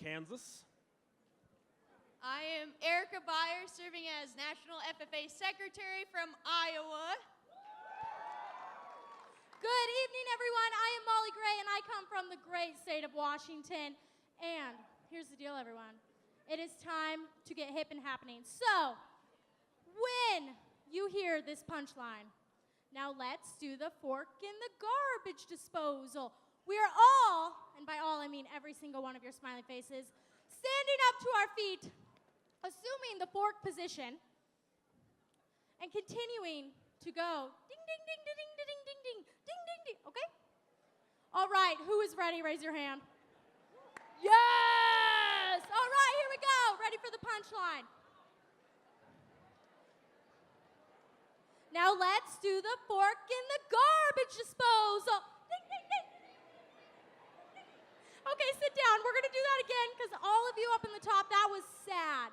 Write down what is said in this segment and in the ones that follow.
Kansas. I am Erica Byers, serving as National FFA Secretary from Iowa. Good evening, everyone. I am Molly Gray, and I come from the great state of Washington. And here's the deal, everyone. It is time to get hip and happening. So, when you hear this punchline, now let's do the fork in the garbage disposal. We are all, and by all I mean every single one of your smiling faces, standing up to our feet, assuming the fork position, and continuing to go ding, ding, ding, ding, ding, ding, ding, ding, ding, ding, ding, okay? All right, who is ready? Raise your hand. Yes! All right, here we go. Ready for the punchline. Now let's do the fork in the garbage disposal. Ding, ding, ding. Okay, sit down. We're going to do that again because all of you up in the top, that was sad.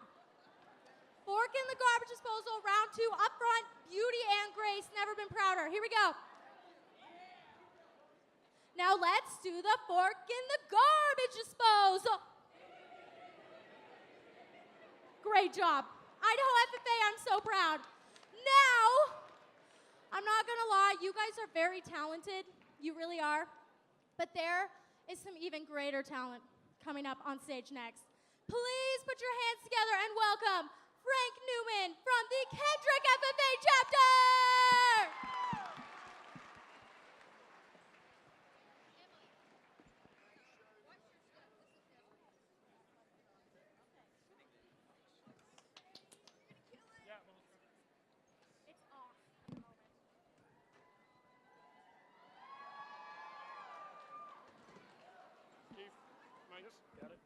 Fork in the garbage disposal, round 2, up front, beauty and grace, never been prouder. Here we go. Now let's do the fork in the garbage disposal. Great job. Idaho FFA, I'm so proud. Now, I'm not going to lie, you guys are very talented. You really are. But there is some even greater talent coming up on stage next. Please put your hands together and welcome Frank Newman from the Kendrick FFA chapter! It's off in a moment. Keith, minus, got it.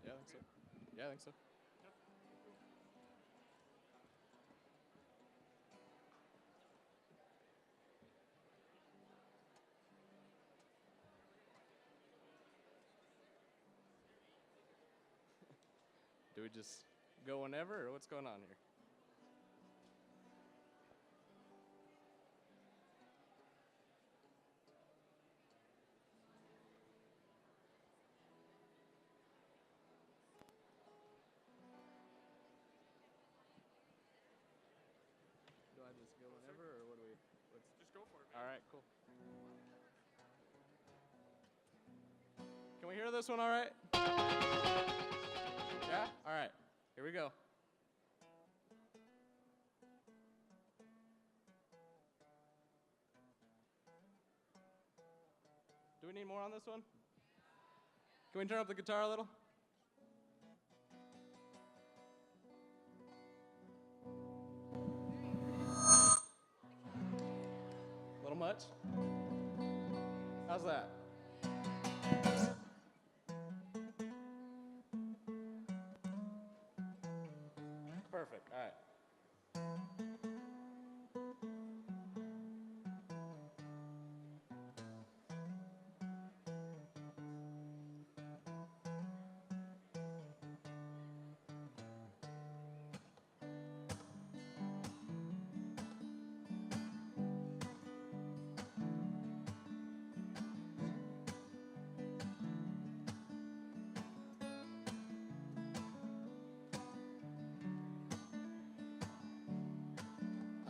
Yeah, I think so. Yeah, I think so. Do we just go whenever, or what's going on here? Do I just go whenever, or what do we? Just go for it. All right, cool. Can we hear this one all right? Yeah? All right. Here we go. Do we need more on this one? Can we turn up the guitar a little? A little much? How's that? Perfect. All right.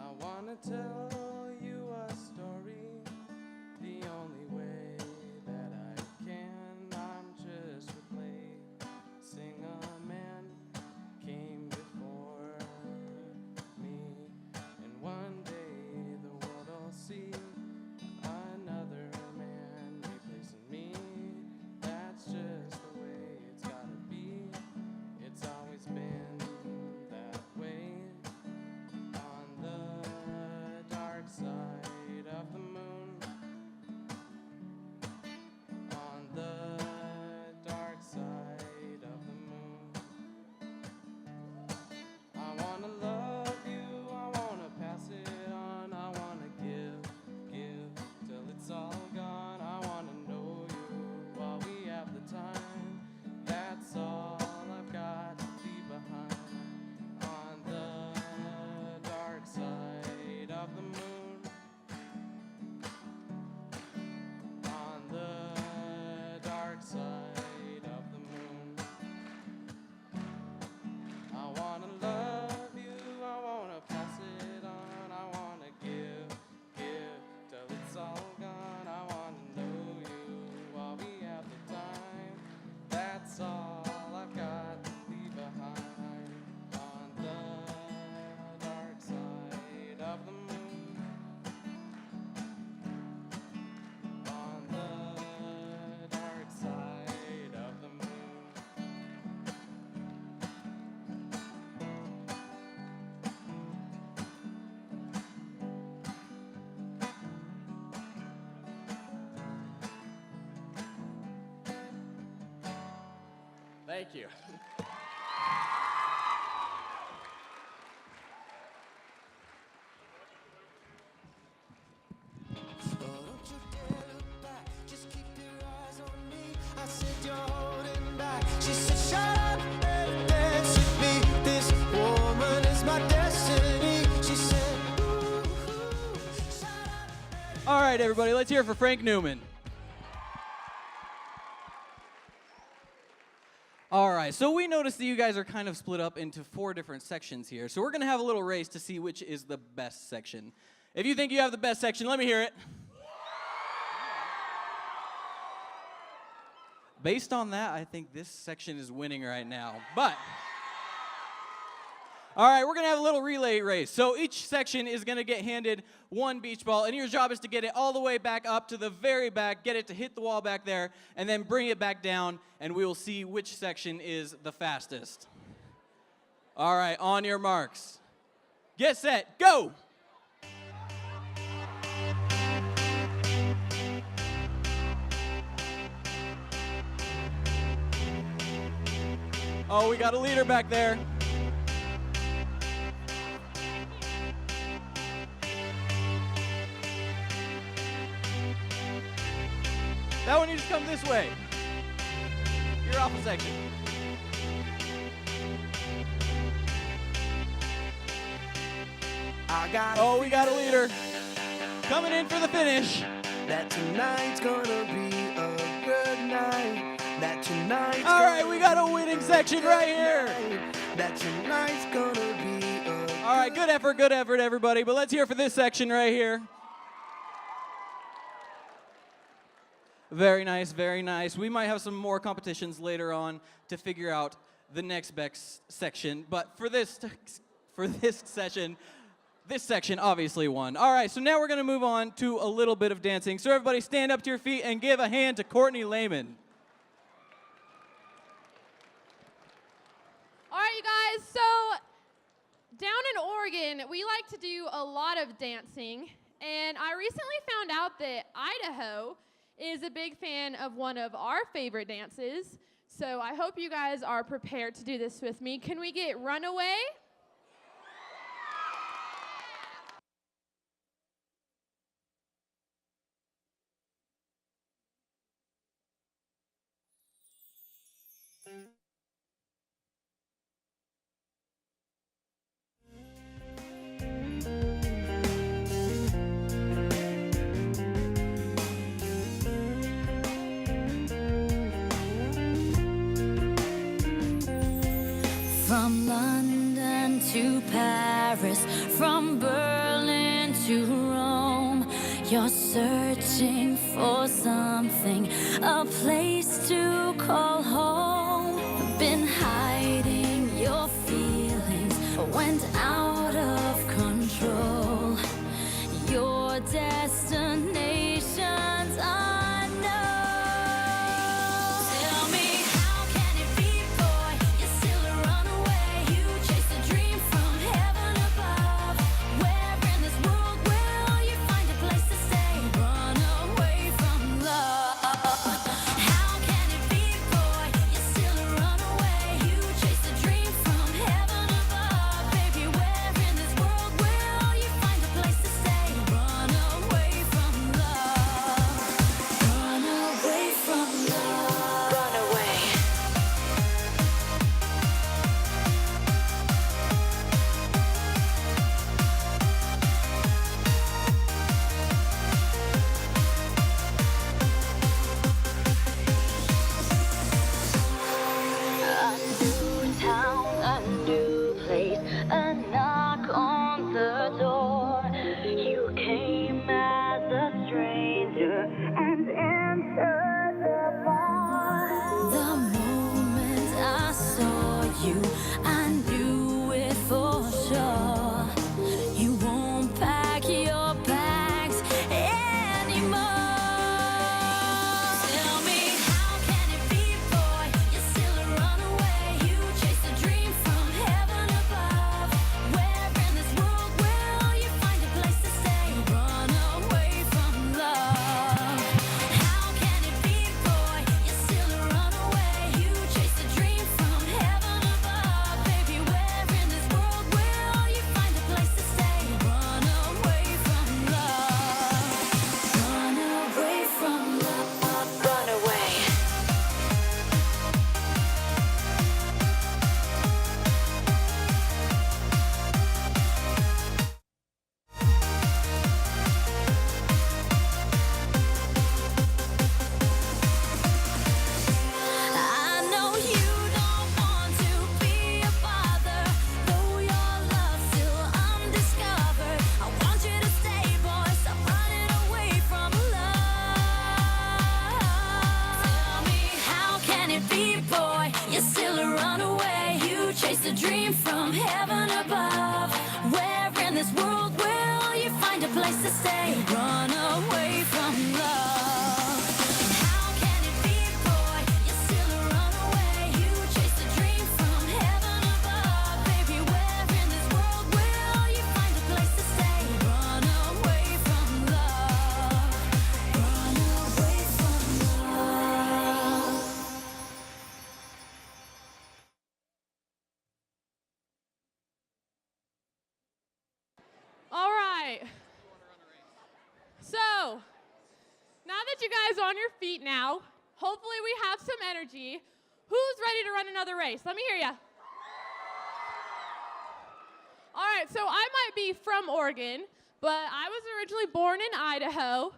I wanna tell you a story the only way that I can. I'm just replacing a man came before me, and one day the world will see another man replacing me. That's just the way it's gotta be. It's always been that way. On the dark Thank you. She said, shut up and dance with me. This woman is my destiny. She said, ooh, shut up. All right, everybody, let's hear it for Frank Newman. All right, so we noticed that you guys are kind of split up into 4 different sections here. So we're going to have a little race to see which is the best section. If you think you have the best section, let me hear it. Based on that, I think this section is winning right now. But, all right, we're going to have a little relay race. So each section is going to get handed 1 beach ball, and your job is to get it all the way back up to the very back, get it to hit the wall back there, and then bring it back down, and we will see which section is the fastest. All right, on your marks. Get set, go! Oh, we got a leader back there. That one needs to come this way. You're off a section. Oh, we got a leader. Coming in for the finish. That tonight's gonna be a good night. That tonight's all right, we got a winning section right here. That tonight's gonna be a all right, good effort, everybody. But let's hear for this section right here. Very nice, very nice. We might have some more competitions later on to figure out the next best section. But for this session, this section obviously won. All right, so now we're going to move on to a little bit of dancing. So everybody stand up to your feet and give a hand to Courtney Lehman. All right, you guys, so down in Oregon, we like to do a lot of dancing. And I recently found out that Idaho is a big fan of one of our favorite dances. So I hope you guys are prepared to do this with me. Can we get Runaway? From London to Paris, from Berlin to Rome, you're searching for something, a place to call home. Been hiding your feelings, went out of control. Your destination's unknown. Tell me, how can it be, boy? You're still a runaway. You chase a dream from heaven above. Where in this world will you find a place to stay? Run away from love. How can it be, boy? You're still a runaway. You chase a dream from heaven above. Baby, where place to stay. Run away from love. How can it be, boy? You're still a runaway. You chase a dream from heaven above. Baby, where in this world will you find a place to stay? Run away from love. Run away from love. All right. So, now that you guys are on your feet now, hopefully we have some energy. Who's ready to run another race? Let me hear ya. All right, so I might be from Oregon, but I was originally born in Idaho.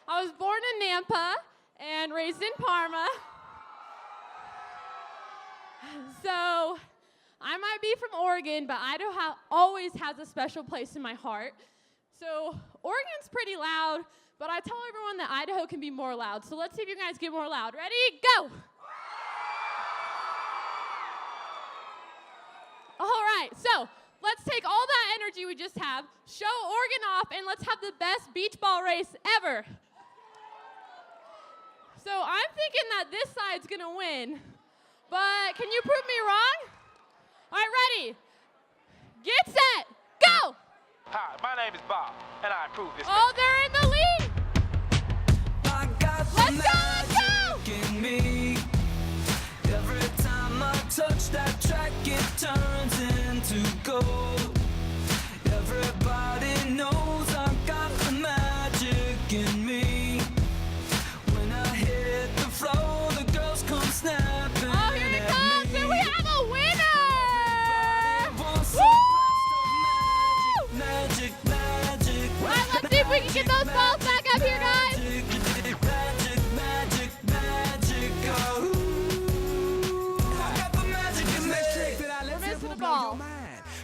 I was born in Nampa and raised in Parma. So, I might be from Oregon, but Idaho always has a special place in my heart. So Oregon's pretty loud, but I tell everyone that Idaho can be more loud. So let's see if you guys get more loud. Ready? Go! All right, so let's take all that energy we just have, show Oregon off, and let's have the best beach ball race ever. So I'm thinking that this side's gonna win, but can you prove me wrong? All right, ready? Get set, go! Hi, my name is Bob, and I approve this. Oh, they're in the lead! I got the Let's go, let's magic in me. Every time I touch that track, it turns into gold. Everybody knows I got the magic in me. When I hit the floor, the girls come snapping. Oh, here it at comes, me. and we have a winner! Wants Woo! some magic, magic, All right, let's see if we can get those balls back up here, guys. magic, magic, magic, oh. I got the magic in me. We're missing the ball.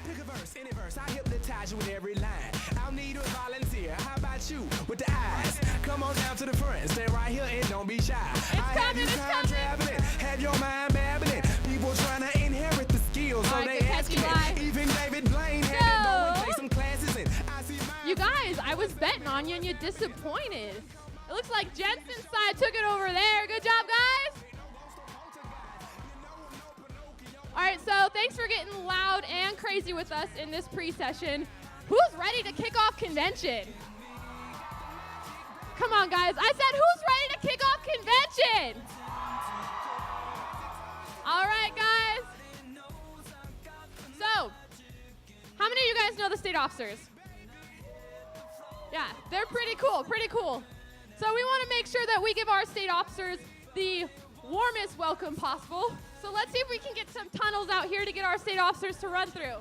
Pick a verse, any verse, I hypnotize you with every line. I'll need a volunteer. How about you with the eyes? Come on down to the front, stay right here and don't be shy. I have coming, you it's time coming. traveling, have your mind babbling. People trying to inherit the skills, so All right, they good asking catchy, it. Bly. Even David Blaine had to go and take some classes, and I see mine. You guys, I was betting on you and you disappointed. It looks like Jensen's side took it over there. Good job, guys. All right, so thanks for getting loud and crazy with us in this pre-session. Who's ready to kick off convention? Come on, guys. I said, who's ready to kick off convention? All right, guys. So, how many of you guys know the state officers? Yeah, they're pretty cool, pretty cool. So we want to make sure that we give our state officers the warmest welcome possible. So let's see if we can get some tunnels out here to get our state officers to run through.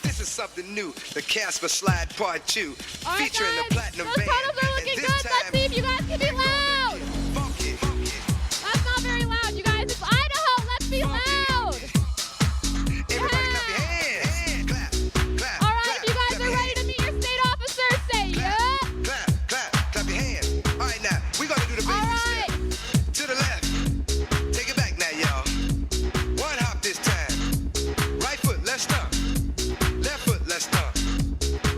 This is something new, the Casper Slide Part 2, All right, featuring guys, the Platinum those Band. tunnels are looking And good. this Let's time, see if you guys can be we're gonna loud. get funky, funky. That's not very loud, you guys. It's Idaho. Let's be loud. Everybody clap your hands. Clap, clap, All right, clap, if you guys clap are your ready to meet your state officers, say Clap, yeah. clap, clap, clap your hands. All right, now, we're gonna do the All basic right. step. To the left. Take it back now, y'all. One hop this time. Right foot, let's stomp. Left foot, let's stomp.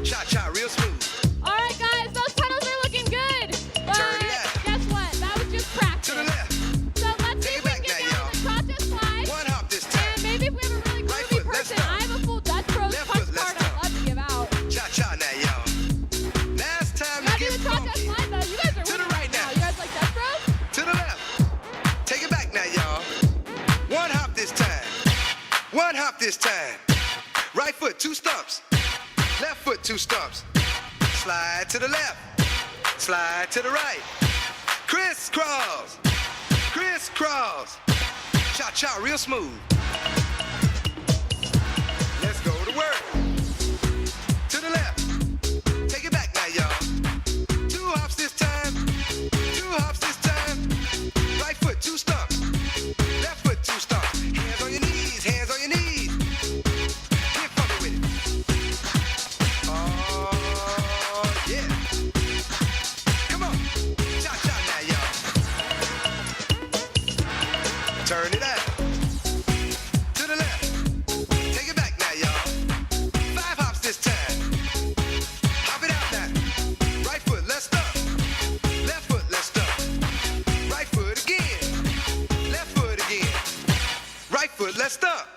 Cha-cha, real smooth. All right, guys, those tunnels are looking good. But Turn it out. guess what? That was just practice. To the left. So let's see Take if it we back can get now, down the crotchet slide. One hop this time. And maybe if we have a really Right groovy foot, let's person, I have a full Dutch Bros Left punch foot, let's card I'd love to give out. Cha-cha now, y'all. Now it's time You to gotta do get the crotchet funky. slide though. You guys are To the winning right now. now. You guys like Dutch Bros? To the left. Take it back now, y'all. One hop this time. One hop this time. Right foot, 2 stumps. Left foot, 2 stumps. Slide to the left. Slide to the right. Crisscross. Crisscross. Cha-cha, real smooth. Let's go to work. To the left. Take it back now, y'all. 2 hops this time. 2 hops this time. Right foot, 2 stumps. Left foot, 2 stumps. Hands on your knees, hands on your knees. Get funky with it. Oh, Turn it out. To the left. Take it back now, y'all. 5 hops this time. Hop it out now. Right foot, let's stop. Left foot, let's stop. Right foot again. Left foot again. Right foot, let's stop.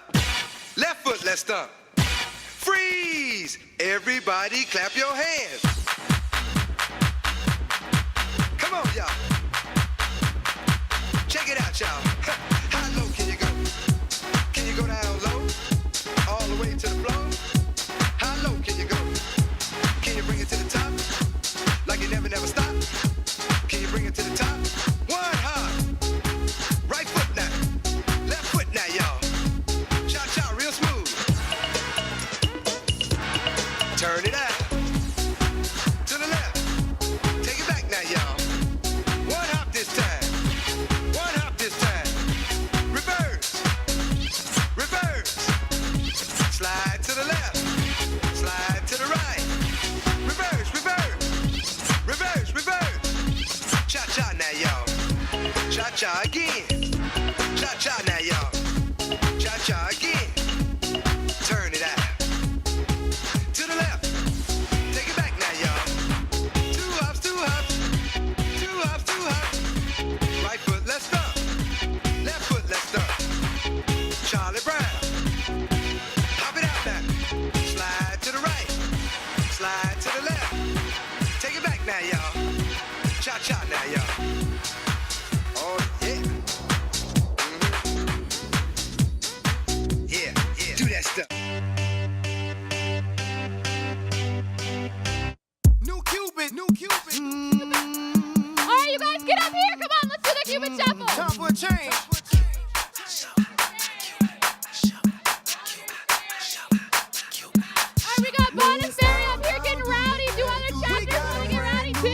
Left foot, let's stop. Freeze! Everybody clap your hands. Come on, y'all. Check it out, y'all. How low can you go? Can you go down low? All the way to the floor? How low can you go? Can you bring it to the top? Like you never stop? Can you bring it to the top? 1 hop. Right foot now. Left foot now, y'all. Cha-cha, real smooth. Turn it out. To the left. Take it back now, y'all. 1 hop this time. 1 hop this time. Reverse. Reverse. Slide to the left. Slide to the right. Reverse, reverse. Reverse, reverse. Cha-cha now, y'all. Cha-cha again. Cha-cha now, y'all. Cha-cha again. Turn it out. To the left. Take it back now, y'all. 2 hops, 2 hops. 2 hops, 2 hops. Right foot, let's stop. Left foot, let's stop. Charlie Brown. Hop it out now. Slide to the right. Slide to the left. Take it back now, y'all. Cha-cha now, y'all. Oh, yeah. Yeah, yeah. Do that stuff. New Cupid, new Cupid. All right, you guys, get up here. Come on, let's do the Cupid Shuffle. Time for a change. All right, we got Bon and Barry up here getting rowdy. Do other chapters want to get rowdy too?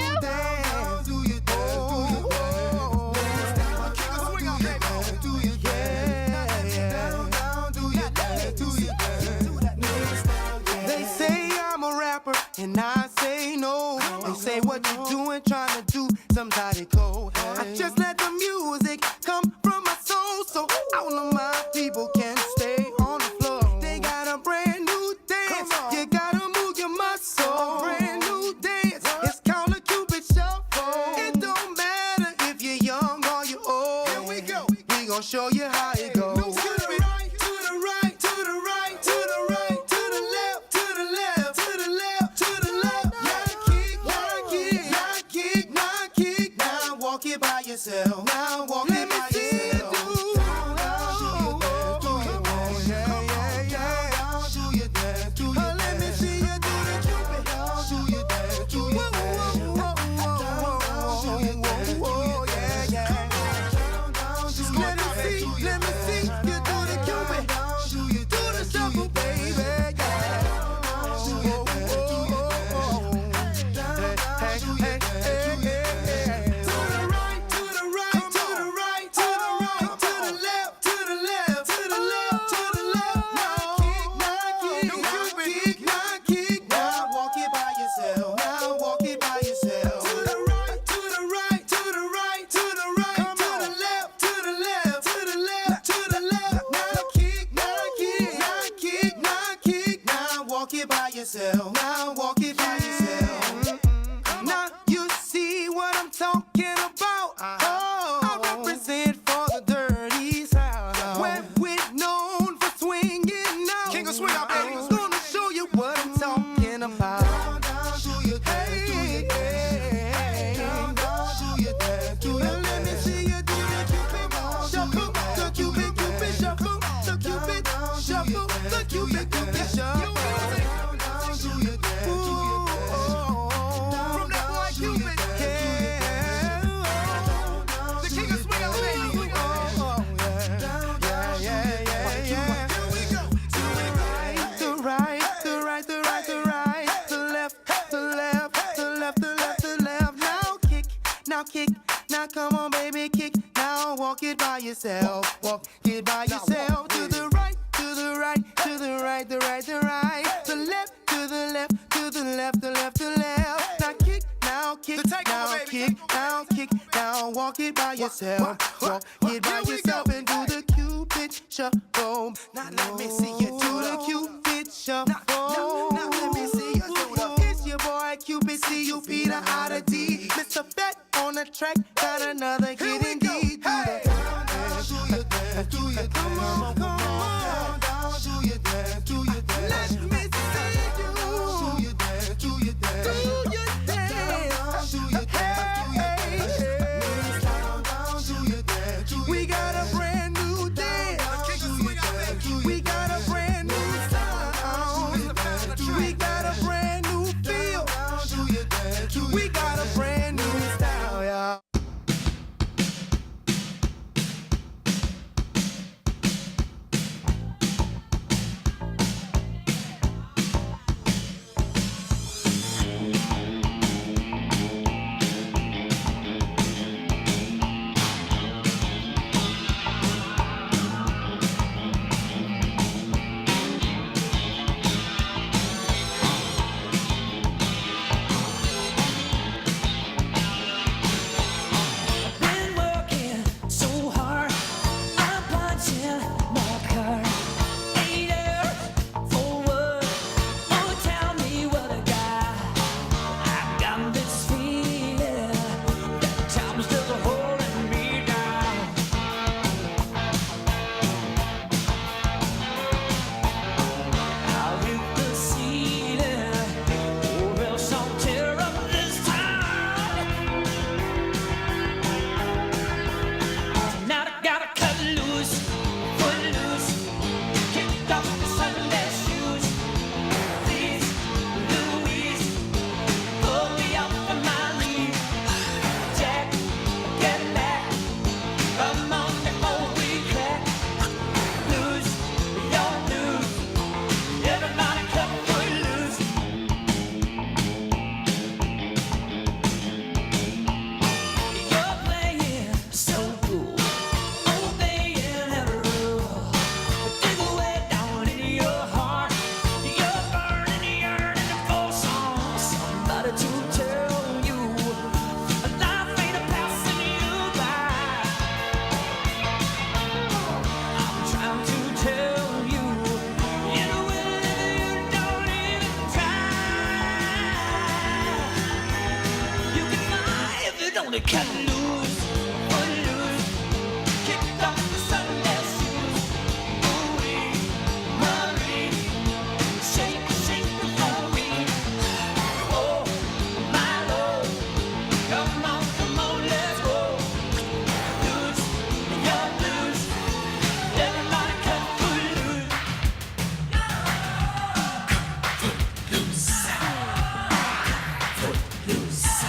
They say I'm a rapper, and I say no. They say what you doing, trying to do somebody cold. I just let the music come from my soul, so all of my people can stay on the floor. They got a brand new dance, you gotta move your muscle. Brand new dance, it's called a Cupid Shuffle. It don't matter if you're young or you're old. Here we go, we gon' show you how it goes. To the right, to the right, to the right, to the right, to the left, to the left, to the left, to the left. Knock kick, knock kick, knock kick, knock kick. Now walk it by yourself. Now walk it by yourself. Let me see you do the Cupid. Do your dance, do your dance. Let me see you do the Cupid. Do the shuffle, baby. To the right, to the right, to the right, to the right, to the left, to the left, to the left, to the left. Knock kick, knock kick, knock kick. Now walk it by yourself. Now walk it by yourself. To the right, to the right, to the right, to the right, to the left, to the left, to the left, to the left. Knock kick, knock kick, knock kick, knock kick. Now walk it by yourself. Now walk it by yourself. Now you see what I'm talking about. I represent for the dirty South, where we're known for swinging now. King of swing out, baby. I'm gonna show you what I'm talking about. Hey, let me see you do the Cupid Shuffle, the Cupid Cupid Shuffle, the Cupid Shuffle, the Cupid Cupid Shuffle. From that boy Cupid, the king of swing out, baby. Yeah. Here we go. To the right, the right, the right, the right, the left, the left, the left, the left, the left. Now kick, now come on, baby, kick. Now walk it by yourself, walk it by yourself. To the right, to the right, to the right, the right, the right, the left, to the left, to the left, the left, the left. Now kick, now now kick, now kick, now kick, now walk it by yourself. Walk it by yourself and do the Cupid shuffle. Now let me see you do the Cupid shuffle. Now let me see you do the. It's your boy Cupid, C-U-P, the I to D. Mr. Bet on the track, got another hit indeed. Do your dance, do your dance, come on, come on, do your dance, do your dance. Let me see you do your dance, do your dance, do your dance, do your dance, do your dance. We got a brand new dance. We got a brand new sound. We got a brand new feel. We got a brand new style, y'all. Been working so hard, I'm punching my card. 8 hours for what? Oh, tell me what I got. I got this feeling that time's just holding me down. I'll hit the ceiling, or else I'll tear up this town. Now I gotta cut loose, foot loose, kick off the Sunday shoes. Please, Louise, pull me up on my knees. Jack, get back, come on before we crack. Lose, don't lose, everybody cut foot loose. You're playing so cool, obeying every rule. Dig away down in your heart, you're burning, yearning for somebody to tell you life ain't a passing you by. I'm trying to tell you, you will if you don't even try. You can fly if you don't cut loose, foot loose, kick off the Sunday shoes. Ooh-wee, Marie, shake, shake for me. Oh, my Lord, come on, let's go. Loose, you're loose, everybody cut foot loose. Foot loose.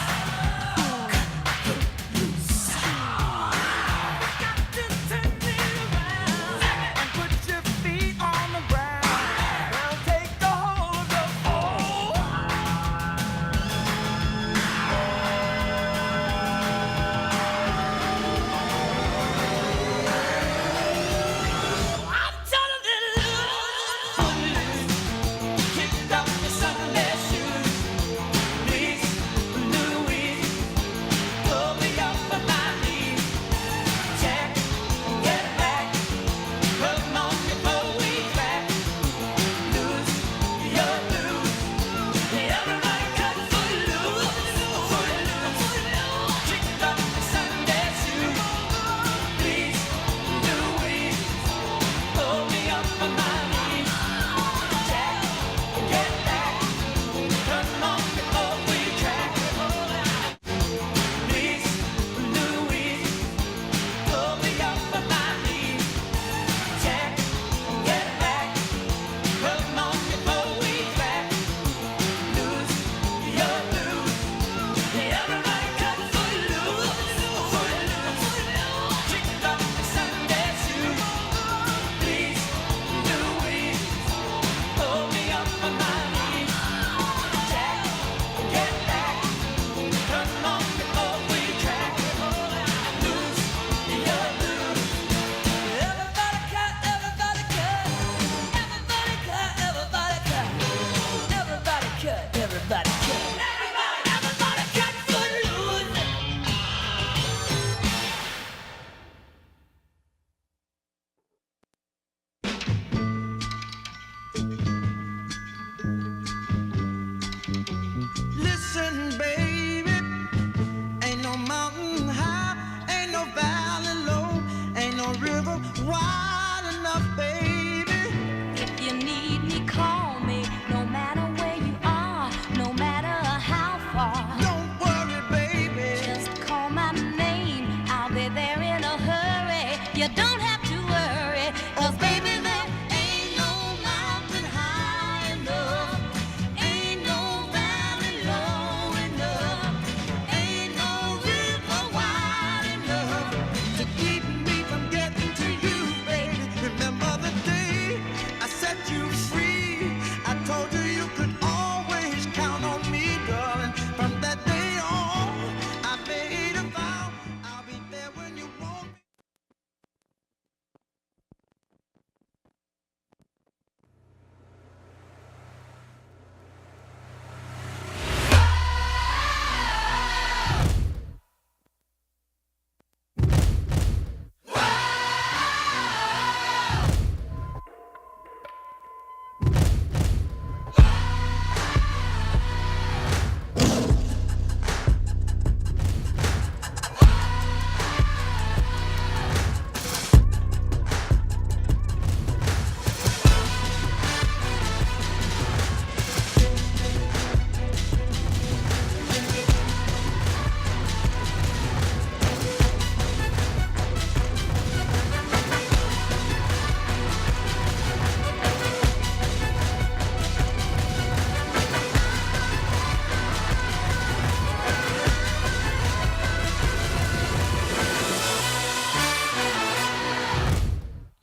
You don't have to worry, 'cause baby, there ain't no mountain high enough, ain't no valley low enough, ain't no river wide enough To keep me from getting to you, baby. Remember the day I set you free. I told you you could always count on me, darling. From that day on, I made a vow I'll be there when you want me.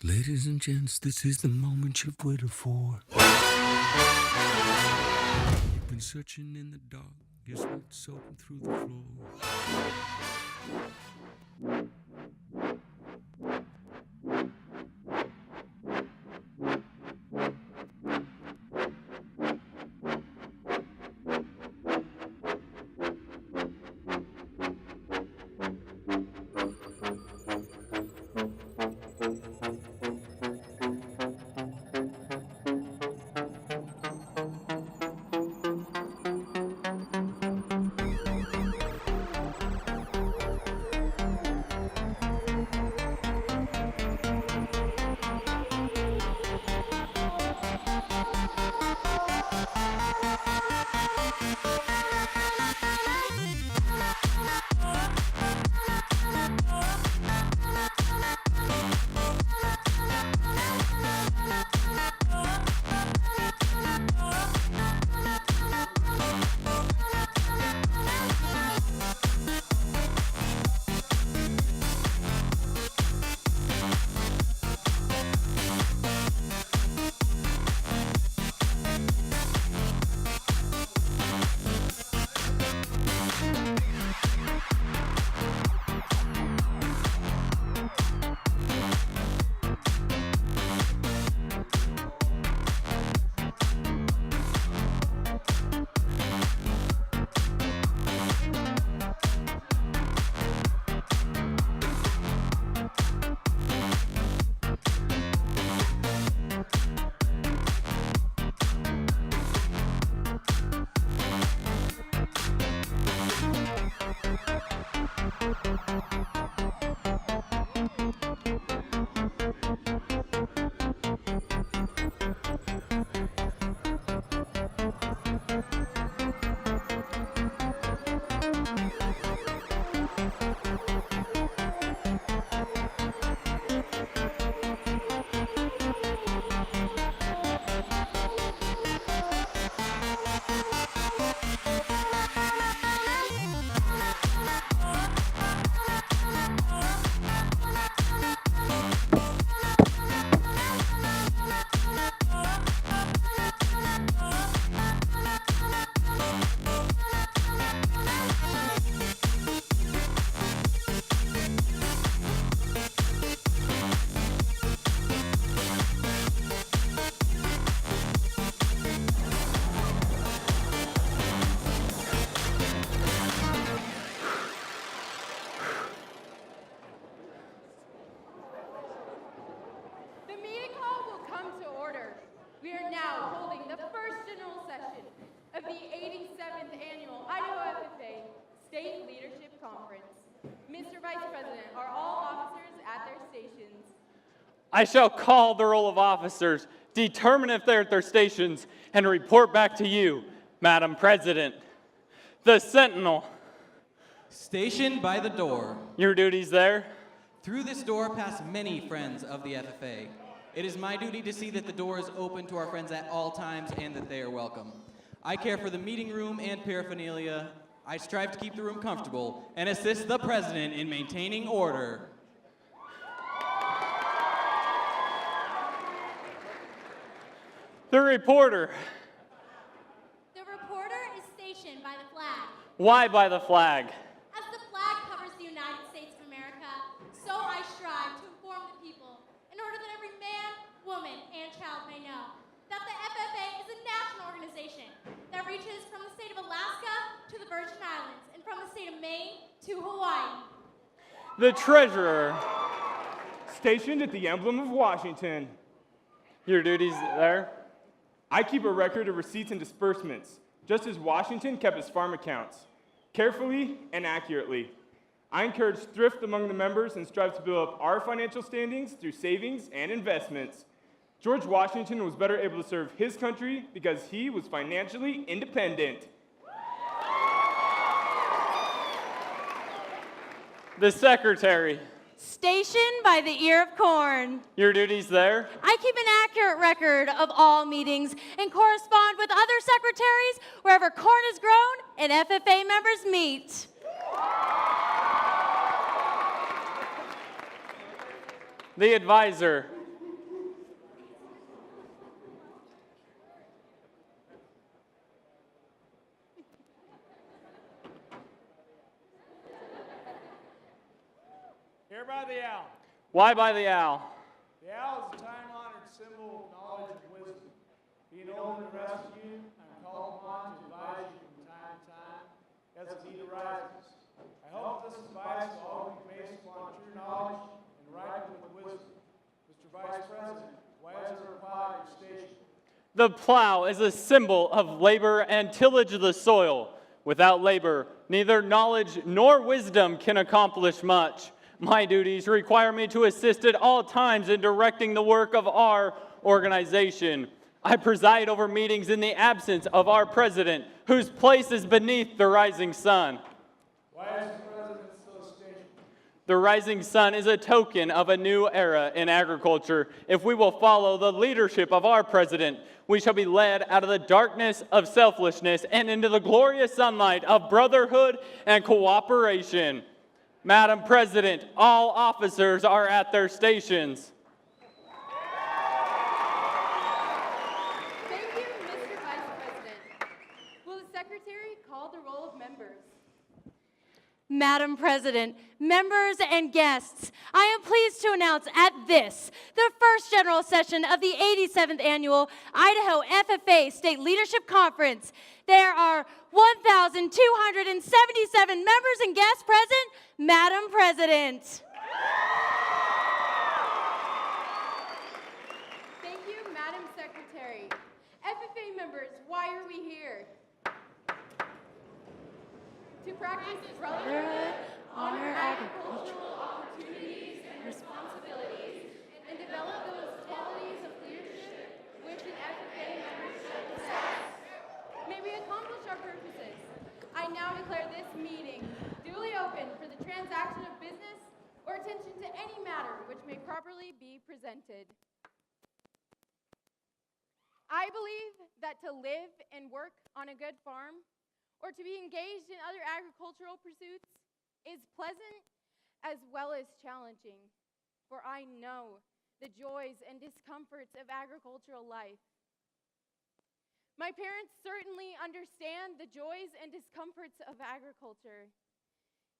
Ladies and gents, this is the moment you've waited for. You've been searching in the dark, your sweat soaking through the floor. We are now holding the first general session of the 87th Annual Idaho FFA State Leadership Conference. Mr. Vice President, are all officers at their stations? I shall call the roll of officers, determine if they're at their stations, and report back to you, Madam President. The Sentinel. Station by the door. Your duties there? Through this door pass many friends of the FFA. It is my duty to see that the door is open to our friends at all times and that they are welcome. I care for the meeting room and paraphernalia. I strive to keep the room comfortable and assist the president in maintaining order. The reporter. The reporter is stationed by the flag. Why by the flag? As the flag covers the United States of America, so I strive to inform the people in order that every man, woman, and child may know that the FFA is a national organization that reaches from the state of Alaska to the Virgin Islands and from the state of Maine to Hawaii. The treasurer. Stationed at the emblem of Washington. Your duties there? I keep a record of receipts and disbursements, just as Washington kept his farm accounts, carefully and accurately. I encourage thrift among the members and strive to build up our financial standings through savings and investments. George Washington was better able to serve his country because he was financially independent. The secretary. Stationed by the ear of corn. Your duties there? I keep an accurate record of all meetings and correspond with other secretaries wherever corn is grown and FFA members meet. The advisor. Here by the owl. Why by the owl? The owl is a time-honored symbol of knowledge and wisdom. Being older than the rest of you, I'm called upon to advise you from time to time as the need arises. I hope this advice will always be based upon true knowledge and ripened with wisdom. Mr. Vice President, why is there a plow at your station? The plow is a symbol of labor and tillage of the soil. Without labor, neither knowledge nor wisdom can accomplish much. My duties require me to assist at all times in directing the work of our organization. I preside over meetings in the absence of our president, whose place is beneath the rising sun. Why is the president still stationed? The rising sun is a token of a new era in agriculture. If we will follow the leadership of our president, we shall be led out of the darkness of selfishness and into the glorious sunlight of brotherhood and cooperation. Madam President, all officers are at their stations. Thank you, Mr. Vice President. Will the Secretary call the roll of members? Madam President, members and guests, I am pleased to announce at this, the first general session of the 87th Annual Idaho FFA State Leadership Conference. There are 1,277 members and guests present, Madam President. Thank you, Madam Secretary. FFA members, why are we here? To practice brotherhood, honor agricultural opportunities and responsibilities, and develop those qualities of leadership which an FFA member should possess. May we accomplish our purposes. I now declare this meeting duly open for the transaction of business or attention to any matter which may properly be presented. I believe that to live and work on a good farm or to be engaged in other agricultural pursuits is pleasant as well as challenging, for I know the joys and discomforts of agricultural life. My parents certainly understand the joys and discomforts of agriculture.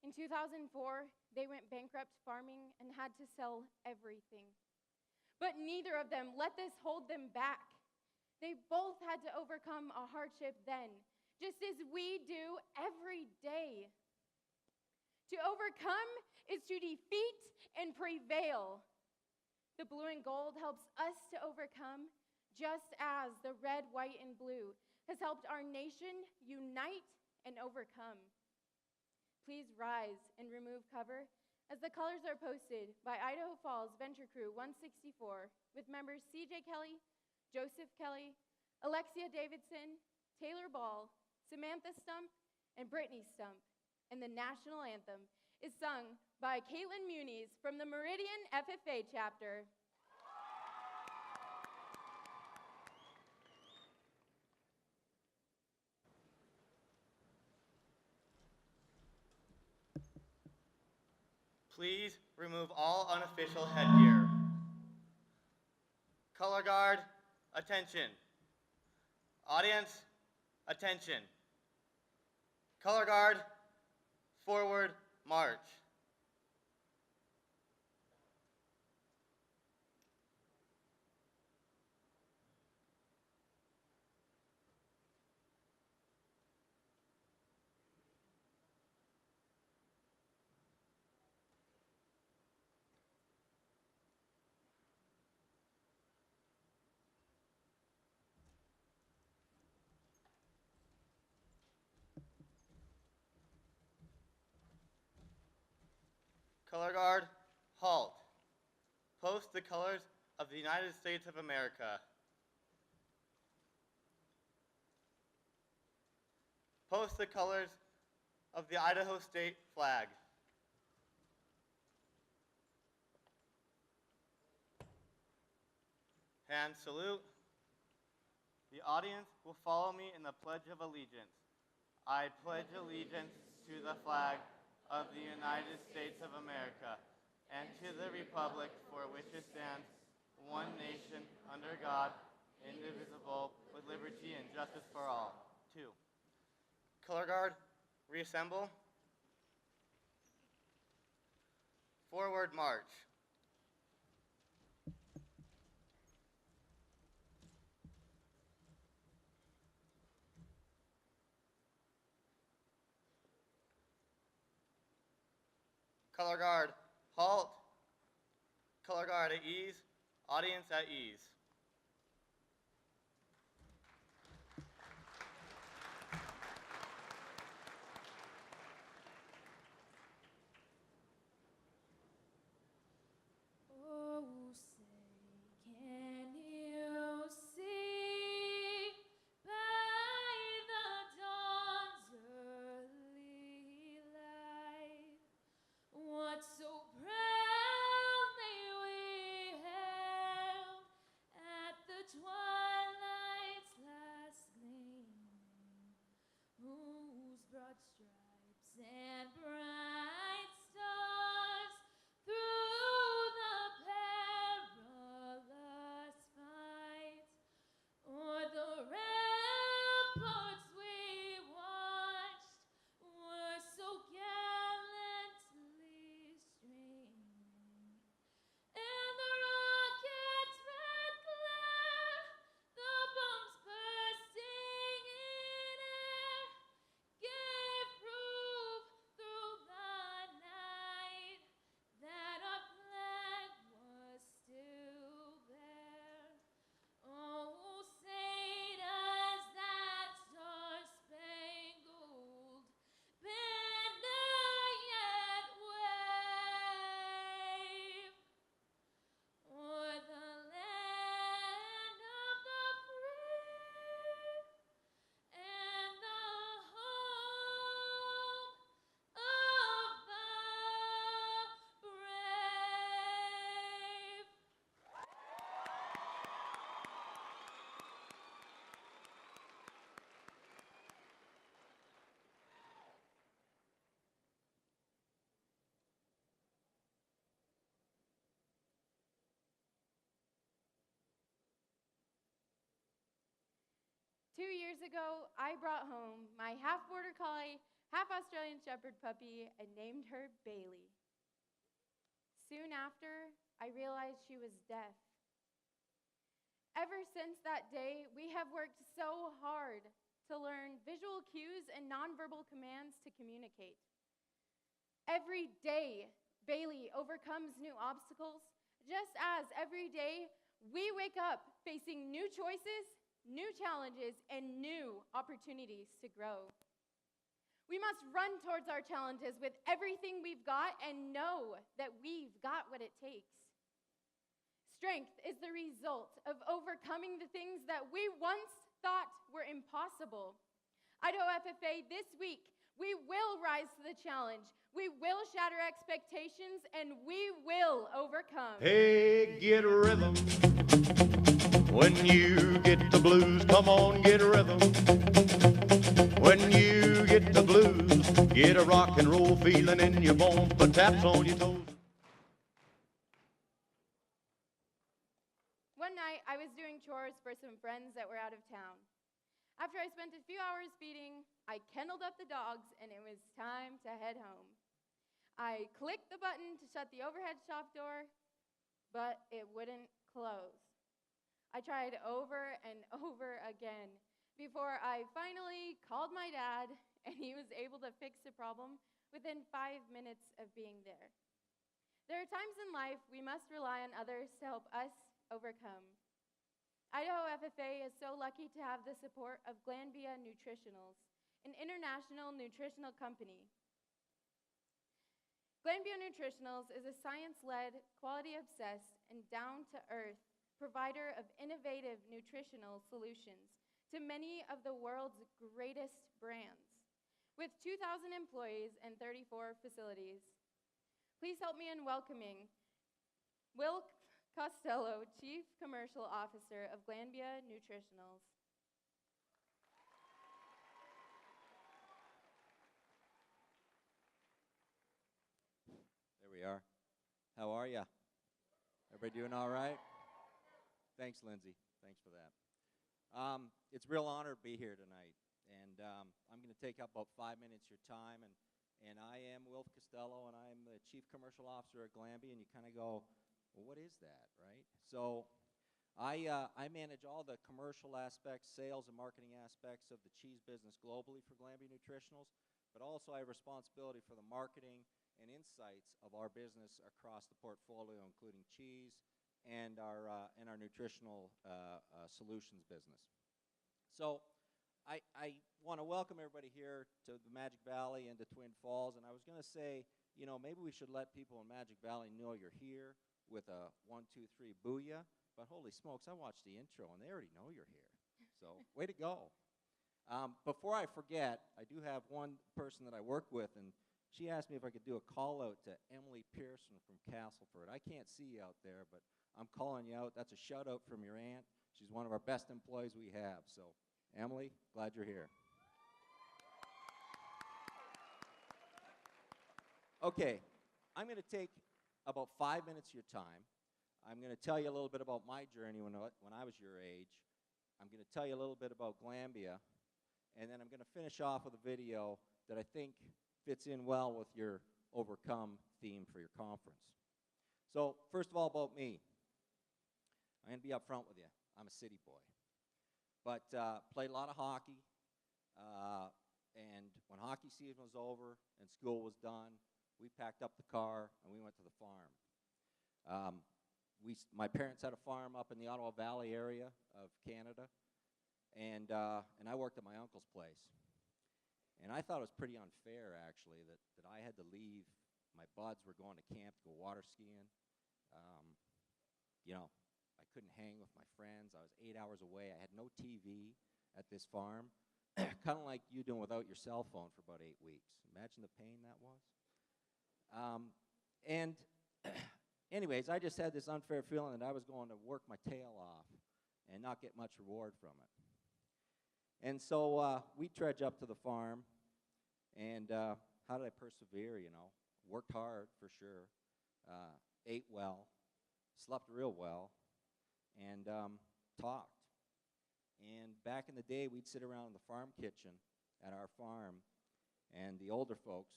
In 2004, they went bankrupt farming and had to sell everything. But neither of them let this hold them back. They both had to overcome a hardship then, just as we do every day. To overcome is to defeat and prevail. The blue and gold helps us to overcome, just as the red, white, and blue has helped our nation unite and overcome. Please rise and remove cover as the colors are posted by Idaho Falls Venture Crew 164 with members CJ Kelly, Joseph Kelly, Alexia Davidson, Taylor Ball, Samantha Stump, and Brittany Stump, and the national anthem is sung by Caitlin Muniz from the Meridian FFA chapter. Please remove all unofficial headgear. Color guard, attention. Audience, attention. Color guard, forward, march. Color guard, halt. Post the colors of the United States of America. Post the colors of the Idaho state flag. Hand salute. The audience will follow me in the Pledge of Allegiance. I pledge allegiance to the flag of the United States of America and to the republic for which it stands, one nation, under God, indivisible, with liberty and justice for all. 2. Color guard, reassemble. Forward march. Color guard, halt. Color guard at ease. Audience at ease. Oh, say, can you see by the dawn's early light what so proudly we hailed at the twilight's last gleaming, whose broad stripes and bright stars through the perilous fight o'er the ramparts we watched were so gallantly streaming, and the rocket's red glare, the bombs bursting in air, gave proof through the night that our flag was still there. Oh, say does that star-spangled banner yet wave o'er the land of the free and the home of the brave? 2 years ago, I brought home my half Border Collie, half Australian Shepherd puppy and named her Bailey. Soon after, I realized she was deaf. Ever since that day, we have worked so hard to learn visual cues and nonverbal commands to communicate. Every day, Bailey overcomes new obstacles, just as every day we wake up facing new choices, new challenges, and new opportunities to grow. We must run towards our challenges with everything we've got and know that we've got what it takes. Strength is the result of overcoming the things that we once thought were impossible. Idaho FFA, this week, we will rise to the challenge. We will shatter expectations and we will overcome. Hey, get rhythm. When you get the blues, come on, get rhythm. When you get the blues, get a rock and roll feeling in your bones, put taps on your toes. One night, I was doing chores for some friends that were out of town. After I spent a few hours feeding, I kenneled up the dogs, and it was time to head home. I clicked the button to shut the overhead shop door, but it wouldn't close. I tried over and over again before I finally called my dad, and he was able to fix the problem within 5 minutes of being there. There are times in life we must rely on others to help us overcome. Idaho FFA is so lucky to have the support of Glanbia Nutritionals, an international nutritional company. Glanbia Nutritionals is a science-led, quality-obsessed, and down-to-earth provider of innovative nutritional solutions to many of the world's greatest brands. With 2,000 employees and 34 facilities. Please help me in welcoming Will Costello, Chief Commercial Officer of Glanbia Nutritionals. There we are. How are ya? Everybody doing all right? Thanks, Lindsay. Thanks for that. It's a real honor to be here tonight, and I'm going to take up about 5 minutes of your time, and I am Will Costello, and I'm the Chief Commercial Officer at Glanbia, and you kind of go, well, what is that, right? So I manage all the commercial aspects, sales and marketing aspects of the cheese business globally for Glanbia Nutritionals, but also I have responsibility for the marketing and insights of our business across the portfolio, including cheese and our nutritional solutions business. So I want to welcome everybody here to the Magic Valley and to Twin Falls, and I was going to say, you know, maybe we should let people in Magic Valley know you're here with a 1, 2, 3 booyah, but holy smokes, I watched the intro and they already know you're here. So way to go. Before I forget, I do have one person that I work with, and she asked me if I could do a call out to Emily Pearson from Castleford. I can't see you out there, but I'm calling you out. That's a shout out from your aunt. She's one of our best employees we have. So Emily, glad you're here. Okay, I'm going to take about 5 minutes of your time. I'm going to tell you a little bit about my journey when I was your age. I'm going to tell you a little bit about Glanbia, and then I'm going to finish off with a video that I think fits in well with your Overcome theme for your conference. So first of all, about me. I'm going to be up front with you. I'm a city boy. But played a lot of hockey, and when hockey season was over and school was done, we packed up the car and we went to the farm. My parents had a farm up in the Ottawa Valley area of Canada, and I worked at my uncle's place. And I thought it was pretty unfair, actually, that I had to leave. My buds were going to camp to go water skiing. You know, I couldn't hang with my friends. I was 8 hours away. I had no TV at this farm, kind of like you doing without your cell phone for about 8 weeks. Imagine the pain that was. Anyways, I just had this unfair feeling that I was going to work my tail off and not get much reward from it. And so we trudge up to the farm, and how did I persevere, you know? Worked hard, for sure, ate well, slept real well, and talked. And back in the day, we'd sit around in the farm kitchen at our farm, and the older folks,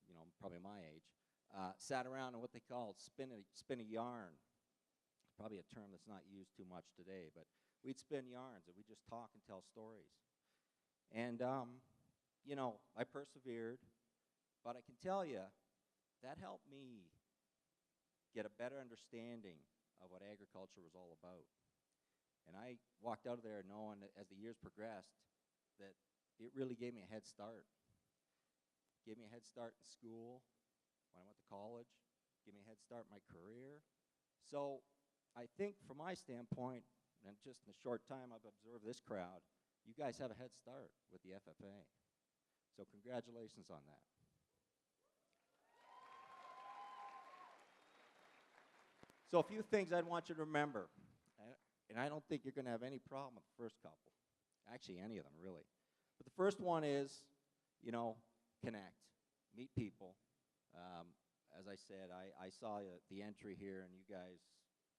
you know, probably my age, sat around in what they called spin a yarn. Probably a term that's not used too much today, but we'd spin yarns, and we'd just talk and tell stories. And, you know, I persevered, but I can tell you that helped me get a better understanding of what agriculture was all about. And I walked out of there knowing that as the years progressed that it really gave me a head start. Gave me a head start in school when I went to college, gave me a head start in my career. So I think from my standpoint, and just in the short time I've observed this crowd, you guys have a head start with the FFA. So congratulations on that. So a few things I'd want you to remember, and I don't think you're going to have any problem with the first couple. Actually, any of them, really. But the first one is, you know, connect, meet people. As I said, I saw the entry here, and you guys,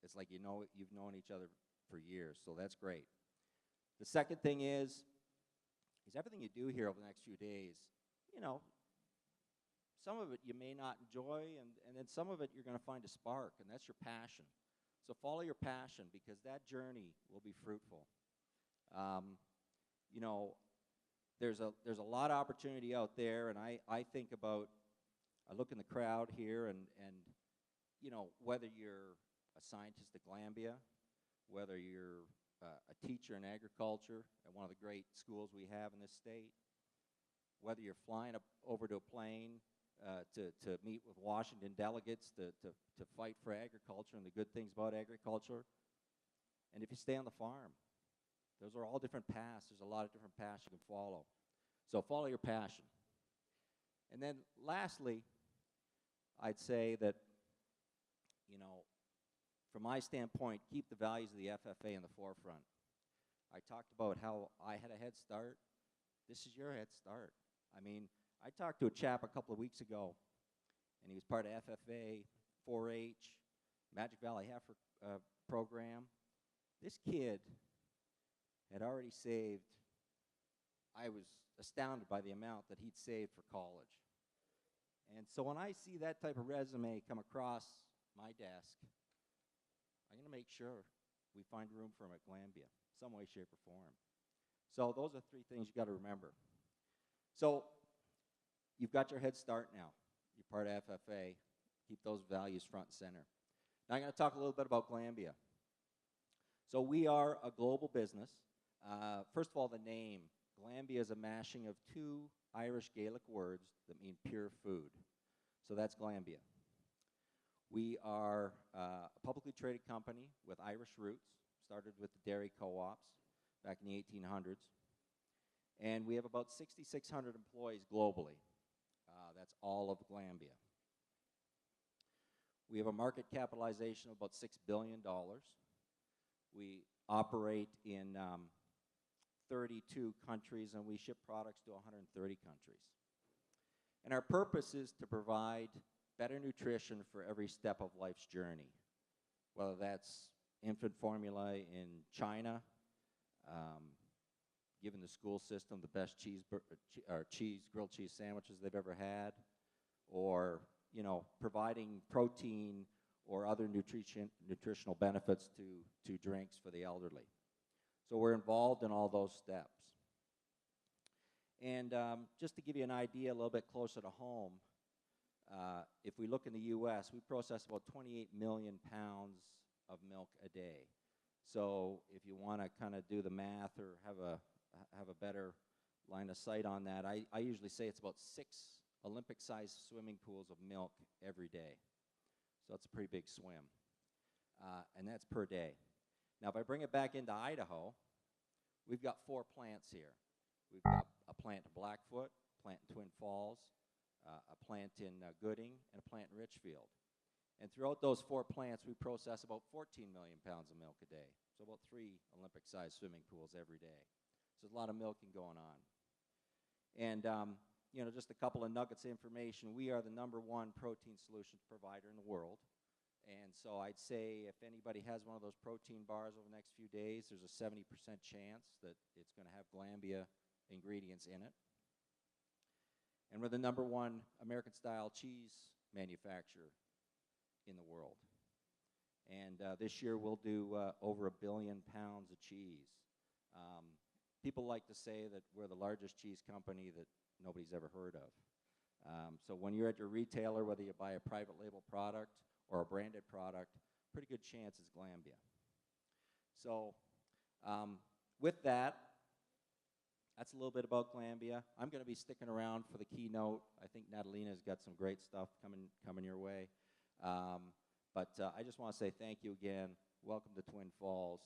it's like you've known each other for years, so that's great. The second thing is everything you do here over the next few days, you know, some of it you may not enjoy, and then some of it you're going to find a spark, and that's your passion. So follow your passion, because that journey will be fruitful. You know, there's a lot of opportunity out there, and I think about, I look in the crowd here, and you know, whether you're a scientist at Glambia, whether you're a teacher in agriculture at one of the great schools we have in this state, whether you're flying over to a plane to meet with Washington delegates to fight for agriculture and the good things about agriculture, and if you stay on the farm, those are all different paths. There's a lot of different paths you can follow. So follow your passion. And then lastly, I'd say that, you know, from my standpoint, keep the values of the FFA in the forefront. I talked about how I had a head start. This is your head start. I mean, I talked to a chap a couple of weeks ago, and he was part of FFA, 4-H, Magic Valley Heifer program. This kid had already saved, I was astounded by the amount that he'd saved for college. And so when I see that type of resume come across my desk, I'm going to make sure we find room for him at Glambia, some way, shape, or form. So those are three things you got to remember. So you've got your head start now. You're part of FFA. Keep those values front and center. Now I'm going to talk a little bit about Glambia. So we are a global business. First of all, the name. Glambia is a mashing of two Irish Gaelic words that mean pure food. So that's Glambia. We are a publicly traded company with Irish roots, started with the dairy co-ops back in the 1800s. And we have about 6,600 employees globally. That's all of Glambia. We have a market capitalization of about $6 billion. We operate in 32 countries, and we ship products to 130 countries. And our purpose is to provide better nutrition for every step of life's journey, whether that's infant formula in China, giving the school system the best grilled cheese sandwiches they've ever had, or, you know, providing protein or other nutritional benefits to drinks for the elderly. So we're involved in all those steps. And just to give you an idea a little bit closer to home, if we look in the U.S., we process about 28 million pounds of milk a day. So if you want to kind of do the math or have a better line of sight on that, I usually say it's about 6 Olympic-sized swimming pools of milk every day. So it's a pretty big swim. And that's per day. Now, if I bring it back into Idaho, we've got 4 plants here. We've got a plant in Blackfoot, a plant in Twin Falls, a plant in Gooding, and a plant in Richfield. And throughout those 4 plants, we process about 14 million pounds of milk a day. So about 3 Olympic-sized swimming pools every day. So there's a lot of milking going on. And, you know, just a couple of nuggets of information. We are the #1 protein solutions provider in the world. And so I'd say if anybody has one of those protein bars over the next few days, there's a 70% chance that it's going to have Glambia ingredients in it. And we're the #1 American-style cheese manufacturer in the world. And this year we'll do over 1 billion pounds of cheese. People like to say that we're the largest cheese company that nobody's ever heard of. So when you're at your retailer, whether you buy a private label product or a branded product, pretty good chance it's Glambia. So with that, that's a little bit about Glambia. I'm going to be sticking around for the keynote. I think Natalina's got some great stuff coming your way. But I just want to say thank you again. Welcome to Twin Falls.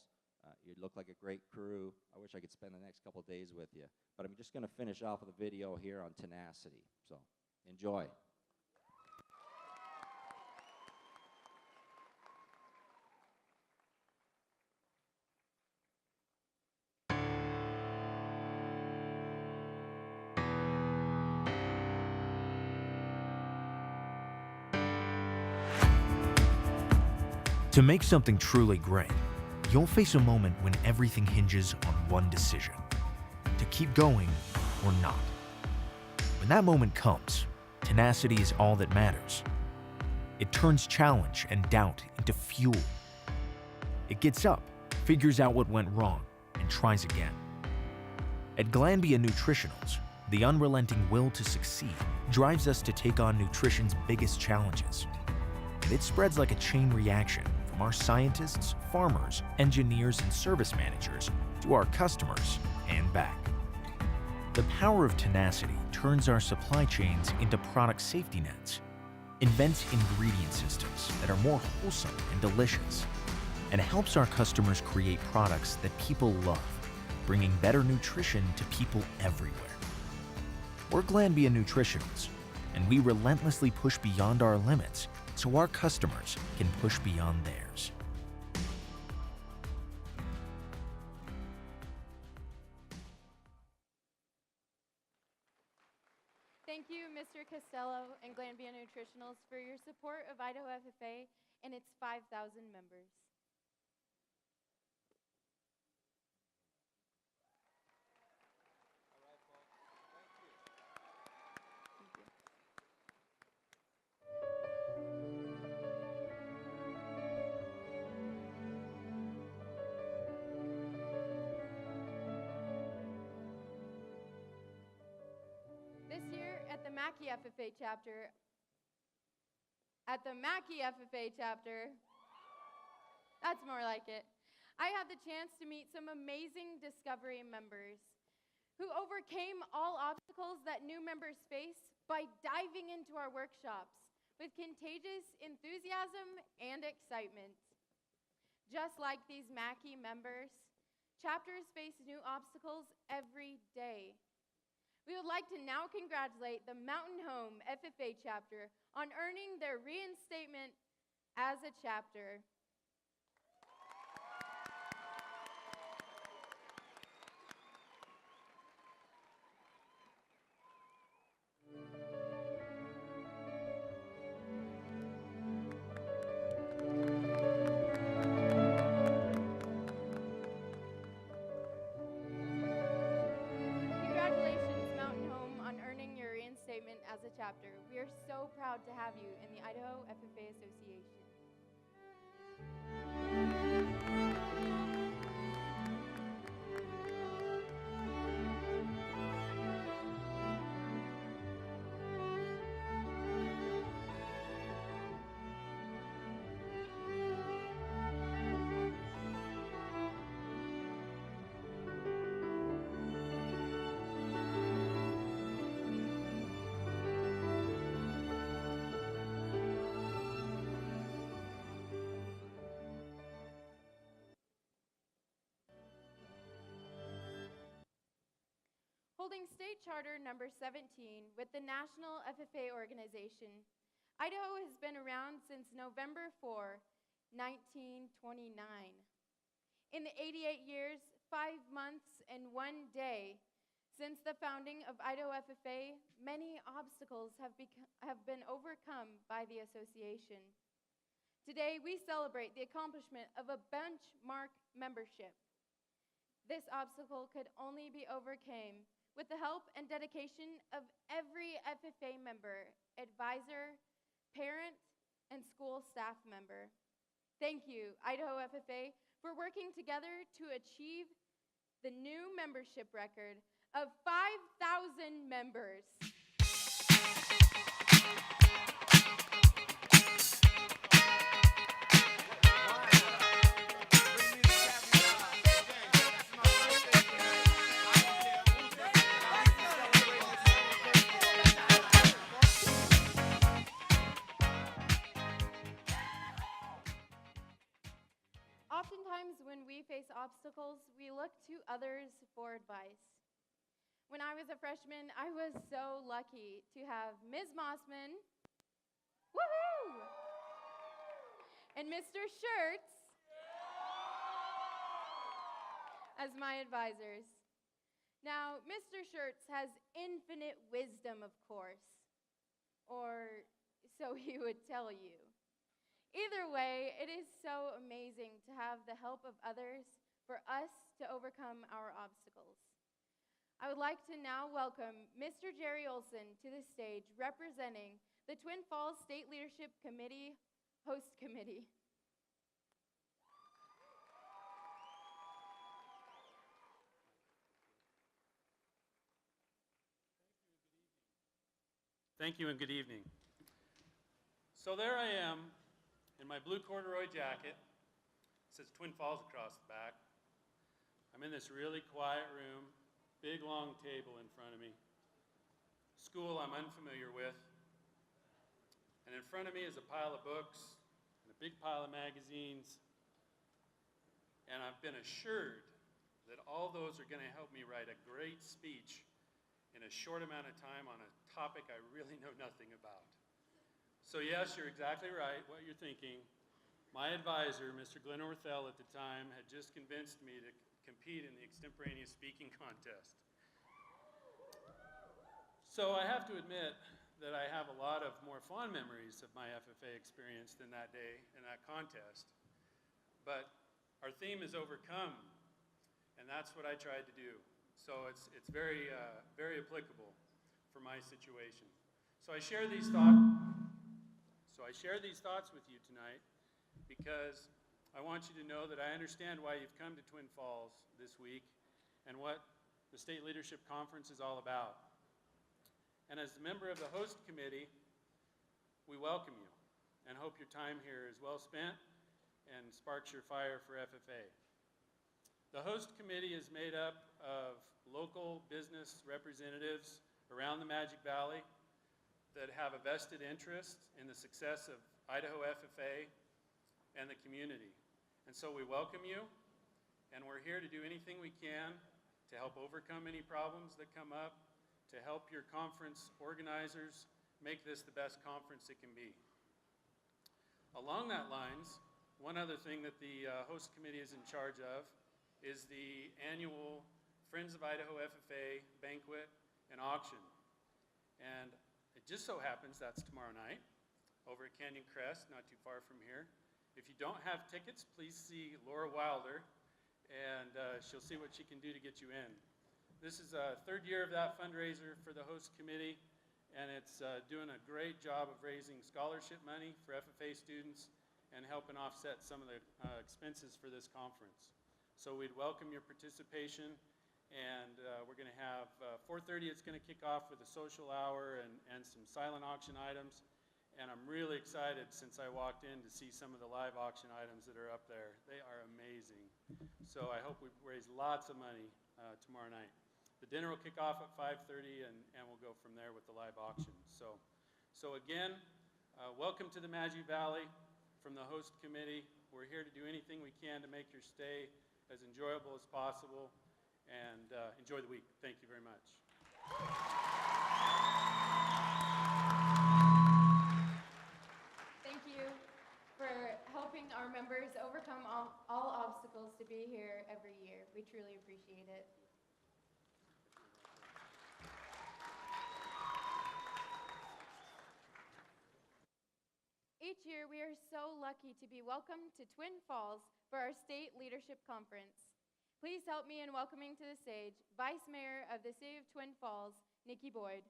You look like a great crew. I wish I could spend the next couple of days with you. But I'm just going to finish off with a video here on tenacity. So enjoy. To make something truly great, you'll face a moment when everything hinges on one decision: to keep going or not. When that moment comes, tenacity is all that matters. It turns challenge and doubt into fuel. It gets up, figures out what went wrong, and tries again. At Glanbia Nutritionals, the unrelenting will to succeed drives us to take on nutrition's biggest challenges. And it spreads like a chain reaction from our scientists, farmers, engineers, and service managers to our customers and back. The power of tenacity turns our supply chains into product safety nets, invents ingredient systems that are more wholesome and delicious, and helps our customers create products that people love, bringing better nutrition to people everywhere. We're Glanbia Nutritionals, and we relentlessly push beyond our limits so our customers can push beyond theirs. Thank you, Mr. Costello and Glanbia Nutritionals, for your support of Idaho FFA and its 5,000 members. This year at the Mackey FFA chapter, that's more like it, I had the chance to meet some amazing Discovery members who overcame all obstacles that new members face by diving into our workshops with contagious enthusiasm and excitement. Just like these Mackey members, chapters face new obstacles every day. We would like to now congratulate the Mountain Home FFA chapter on earning their reinstatement as a chapter. As a chapter. We are so proud to have you in the Idaho FFA Association. Holding state charter number 17 with the National FFA organization, Idaho has been around since November 4, 1929. In the 88 years, 5 months, and 1 day since the founding of Idaho FFA, many obstacles have been overcome by the association. Today, we celebrate the accomplishment of a benchmark membership. This obstacle could only be overcome with the help and dedication of every FFA member, advisor, parent, and school staff member. Thank you, Idaho FFA, for working together to achieve the new membership record of 5,000 members. Oftentimes, when we face obstacles, we look to others for advice. When I was a freshman, I was so lucky to have Ms. Mossman, woohoo, and Mr. Shirts as my advisors. Now, Mr. Shirts has infinite wisdom, of course, or so he would tell you. Either way, it is so amazing to have the help of others for us to overcome our obstacles. I would like to now welcome Mr. Jerry Olson to the stage representing the Twin Falls State Leadership Committee Host Committee. Thank you and good evening. So there I am in my blue corduroy jacket. It says Twin Falls across the back. I'm in this really quiet room, big long table in front of me. School I'm unfamiliar with. And in front of me is a pile of books and a big pile of magazines. And I've been assured that all those are going to help me write a great speech in a short amount of time on a topic I really know nothing about. So yes, you're exactly right, what you're thinking. My advisor, Mr. Glenn Orthell at the time, had just convinced me to compete in the extemporaneous speaking contest. So I have to admit that I have a lot of more fond memories of my FFA experience than that day in that contest. But our theme is overcome, and that's what I tried to do. So it's very, very applicable for my situation. So I share these thoughts with you tonight because I want you to know that I understand why you've come to Twin Falls this week and what the State Leadership Conference is all about. And as a member of the host committee, we welcome you and hope your time here is well spent and sparks your fire for FFA. The host committee is made up of local business representatives around the Magic Valley that have a vested interest in the success of Idaho FFA and the community. And so we welcome you, and we're here to do anything we can to help overcome any problems that come up, to help your conference organizers make this the best conference it can be. Along that lines, one other thing that the host committee is in charge of is the annual Friends of Idaho FFA banquet and auction. And it just so happens that's tomorrow night over at Canyon Crest, not too far from here. If you don't have tickets, please see Laura Wilder, and she'll see what she can do to get you in. This is a third year of that fundraiser for the host committee, and it's doing a great job of raising scholarship money for FFA students and helping offset some of the expenses for this conference. So we'd welcome your participation, and we're going to have 4:30, it's going to kick off with a social hour and some silent auction items. And I'm really excited since I walked in to see some of the live auction items that are up there. They are amazing. So I hope we raise lots of money tomorrow night. The dinner will kick off at 5:30, and we'll go from there with the live auction. So again, welcome to the Magic Valley from the host committee. We're here to do anything we can to make your stay as enjoyable as possible, and enjoy the week. Thank you very much. Thank you for helping our members overcome all obstacles to be here every year. We truly appreciate it. Each year, we are so lucky to be welcomed to Twin Falls for our State Leadership Conference. Please help me in welcoming to the stage Vice Mayor of the City of Twin Falls, Nikki Boyd.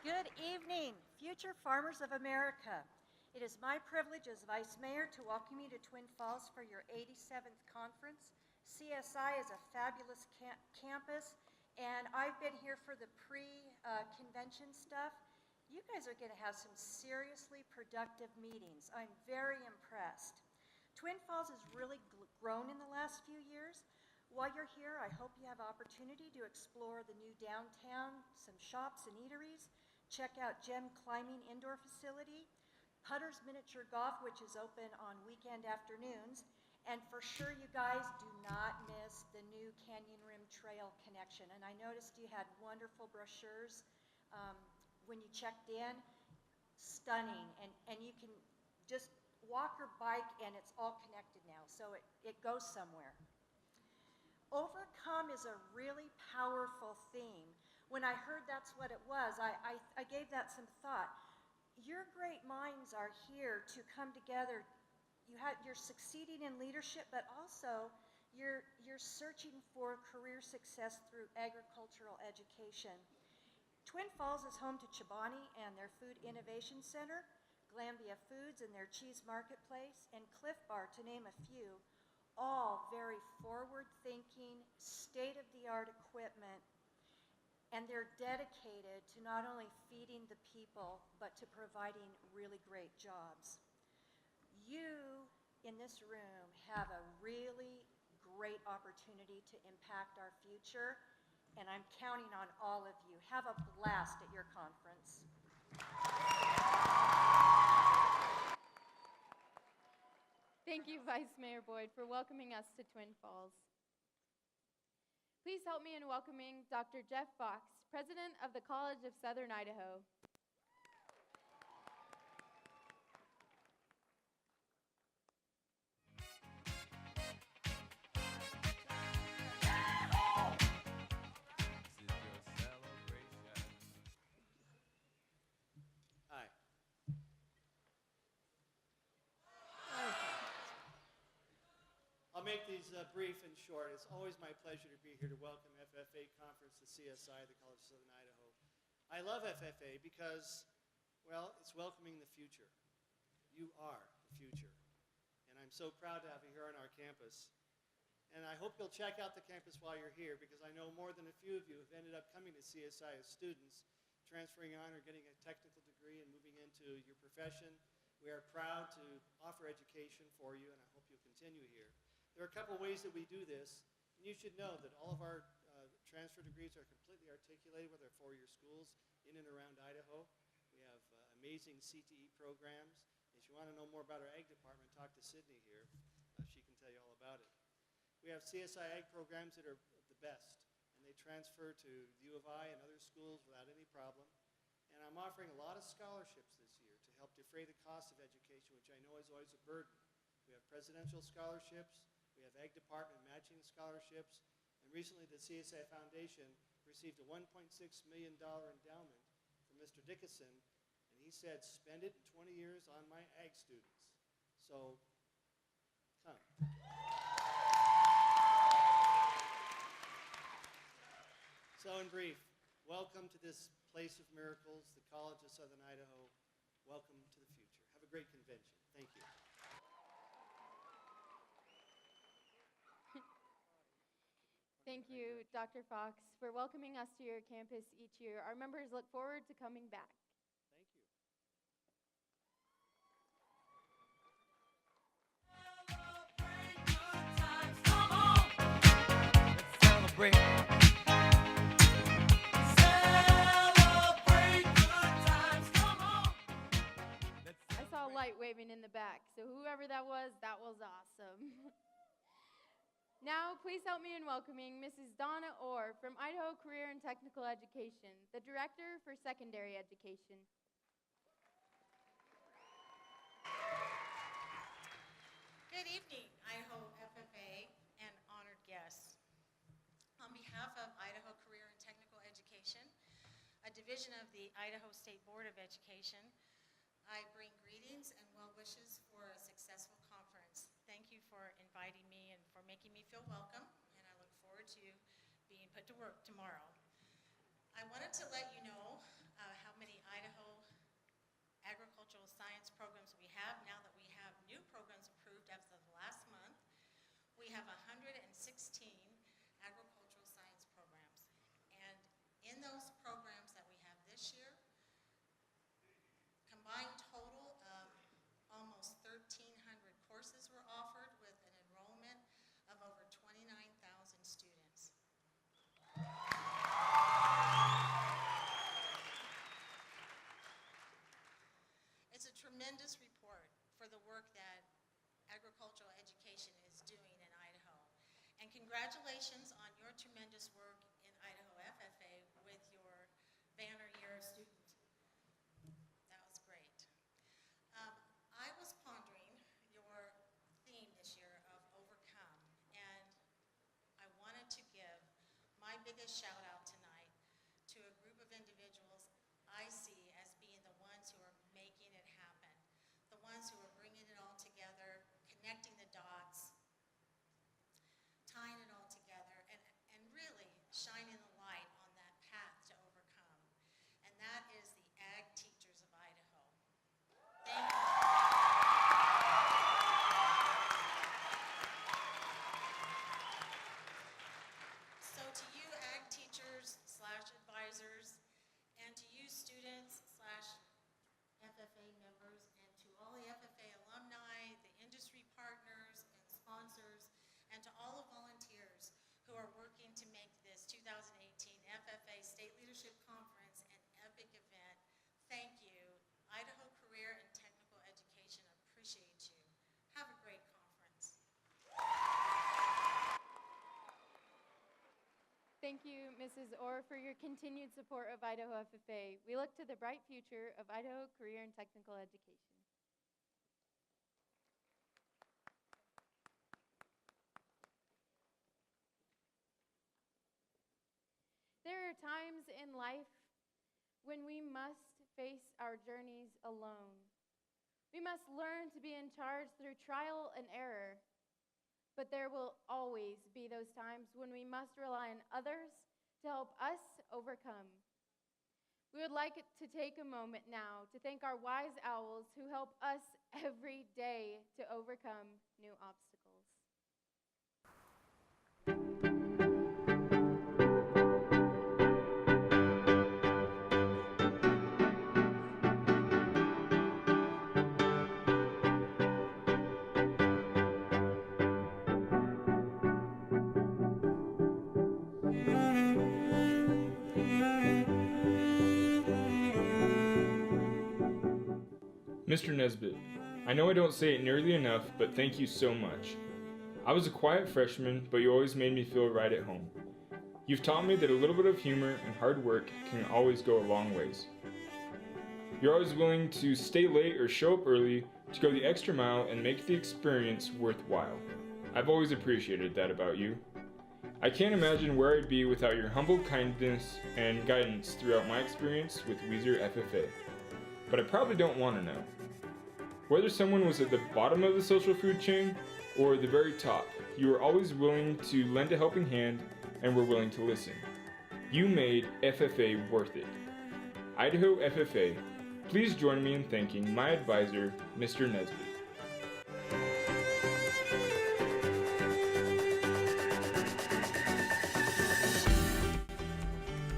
Good evening, future farmers of America. It is my privilege as Vice Mayor to welcome you to Twin Falls for your 87th conference. CSI is a fabulous campus, and I've been here for the pre-convention stuff. You guys are going to have some seriously productive meetings. I'm very impressed. Twin Falls has really grown in the last few years. While you're here, I hope you have opportunity to explore the new downtown, some shops and eateries. Check out Gem Climbing Indoor Facility, Putter's Miniature Golf, which is open on weekend afternoons. And for sure, you guys do not miss the new Canyon Rim Trail connection. And I noticed you had wonderful brochures when you checked in. Stunning. And you can just walk or bike, and it's all connected now. So it goes somewhere. Overcome is a really powerful theme. when I heard that's what it was, I gave that some thought. Your great minds are here to come together. You're succeeding in leadership, but also you're searching for career success through agricultural education. Twin Falls is home to Chobani and their Food Innovation Center, Glambia Foods and their cheese marketplace, and Cliff Bar, to name a few, all very forward-thinking, state-of-the-art equipment, and they're dedicated to not only feeding the people, but to providing really great jobs. You, in this room, have a really great opportunity to impact our future, and I'm counting on all of you. Have a blast at your conference. Thank you, Vice Mayor Boyd, for welcoming us to Twin Falls. Please help me in welcoming Dr. Jeff Fox, President of the College of Southern Idaho. Hi. I'll make these brief and short. It's always my pleasure to be here to welcome FFA Conference to CSI, the College of Southern Idaho. I love FFA because, well, it's welcoming the future. You are the future. And I'm so proud to have you here on our campus. And I hope you'll check out the campus while you're here, because I know more than a few of you have ended up coming to CSI as students, transferring on or getting a technical degree and moving into your profession. We are proud to offer education for you, and I hope you'll continue here. There are a couple ways that we do this, and you should know that all of our transfer degrees are completely articulated with our four-year schools in and around Idaho. We have amazing CTE programs. If you want to know more about our ag department, talk to Sydney here. She can tell you all about it. We have CSI ag programs that are the best, and they transfer to the U of I and other schools without any problem. And I'm offering a lot of scholarships this year to help defray the cost of education, which I know is always a burden. We have presidential scholarships. We have Ag Department matching scholarships, and recently the CSI Foundation received a $1.6 million endowment from Mr. Dickinson, and he said, spend it in 20 years on my ag students. So, come. So in brief, welcome to this place of miracles, the College of Southern Idaho. Welcome to the future. Have a great convention. Thank you. Thank you, Dr. Fox, for welcoming us to your campus each year. Our members look forward to coming back. Thank you. Celebrate. Celebrate good times, come on. I saw a light waving in the back, so whoever that was awesome. Now, please help me in welcoming Mrs. Donna Orr from Idaho Career and Technical Education, the Director for Secondary Education. Good evening, Idaho FFA and honored guests. On behalf of Idaho Career and Technical Education, a division of the Idaho State Board of Education, I bring greetings and well wishes for a successful conference. Thank you for inviting me and for making me feel welcome, and I look forward to being put to work tomorrow. I wanted to let you know how many Idaho agricultural science programs we have now that we have new programs approved as of last month. We have 116 agricultural science programs, and in those programs that we have this year, combined total of almost 1,300 courses were offered with an enrollment of over 29,000 students. It's a tremendous report for the work that agricultural education is doing in Idaho. And congratulations on your tremendous work in Idaho FFA with your banner year of student. That was great. I was pondering your theme this year of overcome, and I wanted to give my biggest shout out tonight to a thank you, Mrs. Orr, for your continued support of Idaho FFA. We look to the bright future of Idaho career and technical education. There are times in life when we must face our journeys alone. We must learn to be in charge through trial and error. But there will always be those times when we must rely on others to help us overcome. We would like to take a moment now to thank our wise owls who help us every day to overcome new obstacles. Mr. Nesbitt, I know I don't say it nearly enough, but thank you so much. I was a quiet freshman, but you always made me feel right at home. You've taught me that a little bit of humor and hard work can always go a long ways. You're always willing to stay late or show up early to go the extra mile and make the experience worthwhile. I've always appreciated that about you. I can't imagine where I'd be without your humble kindness and guidance throughout my experience with Weiser FFA. But I probably don't want to know. Whether someone was at the bottom of the social food chain or the very top, you were always willing to lend a helping hand and were willing to listen. You made FFA worth it. Idaho FFA, please join me in thanking my advisor, Mr. Nesbitt.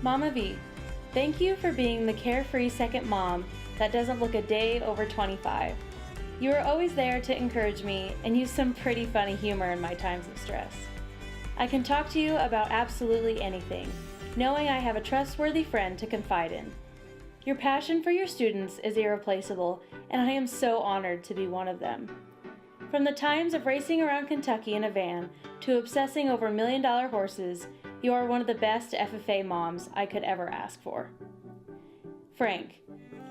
Mama V, thank you for being the carefree second mom that doesn't look a day over 25. You are always there to encourage me and use some pretty funny humor in my times of stress. I can talk to you about absolutely anything, knowing I have a trustworthy friend to confide in. Your passion for your students is irreplaceable, and I am so honored to be one of them. From the times of racing around Kentucky in a van to obsessing over $1 million horses, you are one of the best FFA moms I could ever ask for. Frank,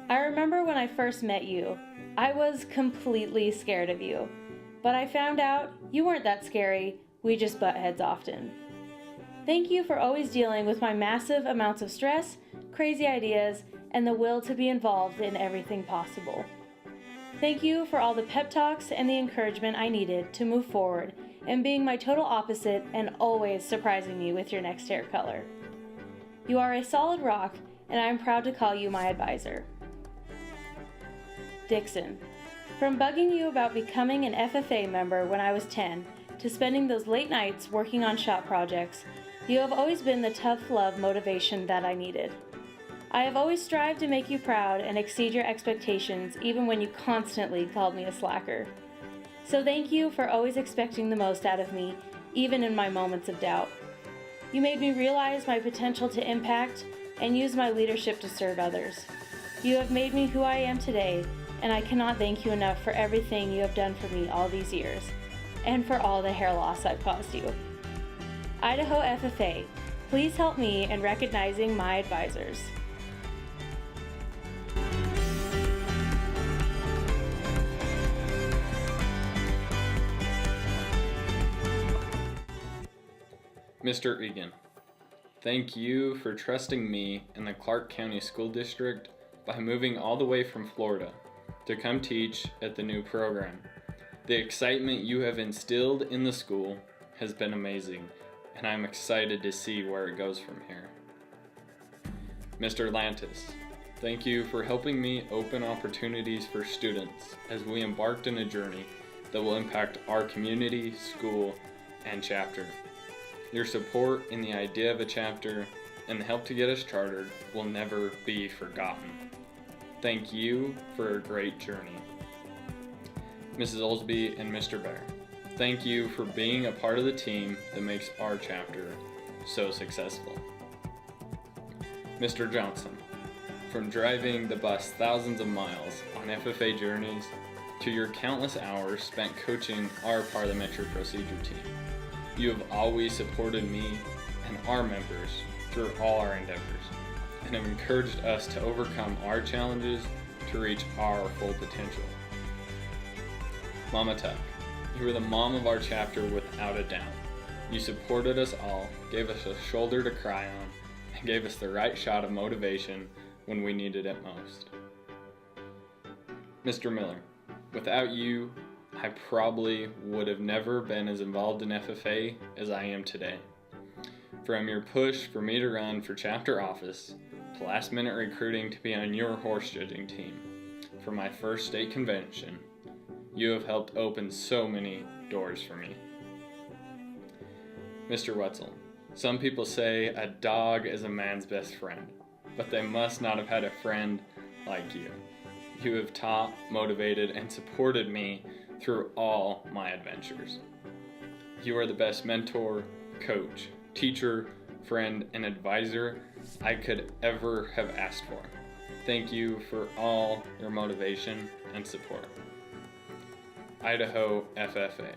I remember when I first met you, I was completely scared of you, but I found out you weren't that scary, we just butt heads often. Thank you for always dealing with my massive amounts of stress, crazy ideas, and the will to be involved in everything possible. Thank you for all the pep talks and the encouragement I needed to move forward and being my total opposite and always surprising me with your next hair color. You are a solid rock, and I am proud to call you my advisor. Dixon, from bugging you about becoming an FFA member when I was 10 to spending those late nights working on shop projects, you have always been the tough love motivation that I needed. I have always strived to make you proud and exceed your expectations even when you constantly called me a slacker. So thank you for always expecting the most out of me, even in my moments of doubt. You made me realize my potential to impact and use my leadership to serve others. You have made me who I am today, and I cannot thank you enough for everything you have done for me all these years, and for all the hair loss I've caused you. Idaho FFA, please help me in recognizing my advisors. Mr. Egan, thank you for trusting me and the Clark County School District by moving all the way from Florida to come teach at the new program. The excitement you have instilled in the school has been amazing, and I'm excited to see where it goes from here. Mr. Lantis, thank you for helping me open opportunities for students as we embarked on a journey that will impact our community, school, and chapter. Your support in the idea of a chapter and the help to get us chartered will never be forgotten. Thank you for a great journey. Mrs. Olsby and Mr. Bear, thank you for being a part of the team that makes our chapter so successful. Mr. Johnson, from driving the bus thousands of miles on FFA journeys to your countless hours spent coaching our parliamentary procedure team, you have always supported me and and our members through all our endeavors, and have encouraged us to overcome our challenges to reach our full potential. Mama Tuck, you were the mom of our chapter without a doubt. You supported us all, gave us a shoulder to cry on, and gave us the right shot of motivation when we needed it most. Mr. Miller, without you, I probably would have never been as involved in FFA as I am today. From your push for me to run for chapter office, to last minute recruiting to be on your horse judging team, for my first state convention, you have helped open so many doors for me. Mr. Wetzel, some people say a dog is a man's best friend, but they must not have had a friend like you. You have taught, motivated, and supported me through all my adventures. You are the best mentor, coach, teacher, friend, and advisor I could ever have asked for. Thank you for all your motivation and support. Idaho FFA,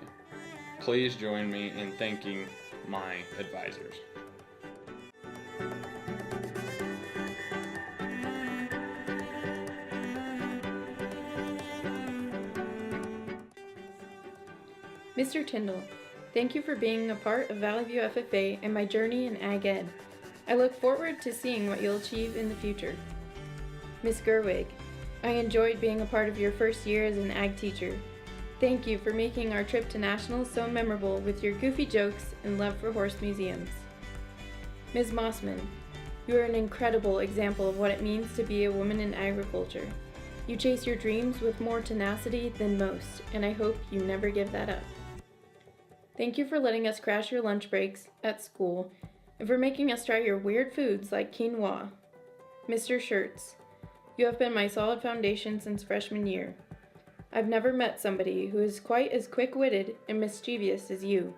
please join me in thanking my advisors. Mr. Tyndall, thank you for being a part of Valley View FFA and my journey in Ag Ed. I look forward to seeing what you'll achieve in the future. Ms. Gerwig, I enjoyed being a part of your first year as an Ag teacher. Thank you for making our trip to Nationals so memorable with your goofy jokes and love for horse museums. Ms. Mossman, you are an incredible example of what it means to be a woman in agriculture. You chase your dreams with more tenacity than most, and I hope you never give that up. Thank you for letting us crash your lunch breaks at school and for making us try your weird foods like quinoa. Mr. Shirts, you have been my solid foundation since freshman year. I've never met somebody who is quite as quick-witted and mischievous as you.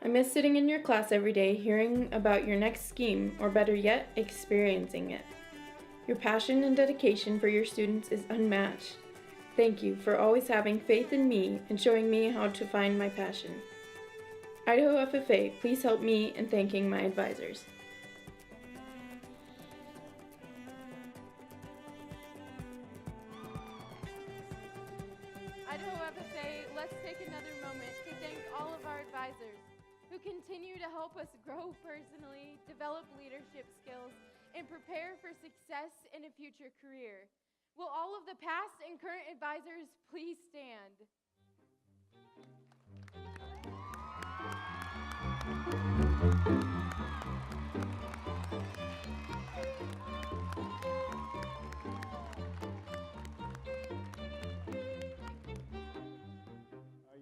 I miss sitting in your class every day hearing about your next scheme, or better yet, experiencing it. Your passion and dedication for your students is unmatched. Thank you for always having faith in me and showing me how to find my passion. Idaho FFA, please help me in thanking my advisors. Idaho FFA, let's take another moment to thank all of our advisors who continue to help us grow personally, develop leadership skills, and prepare for success in a future career. Will all of the past and current advisors please stand?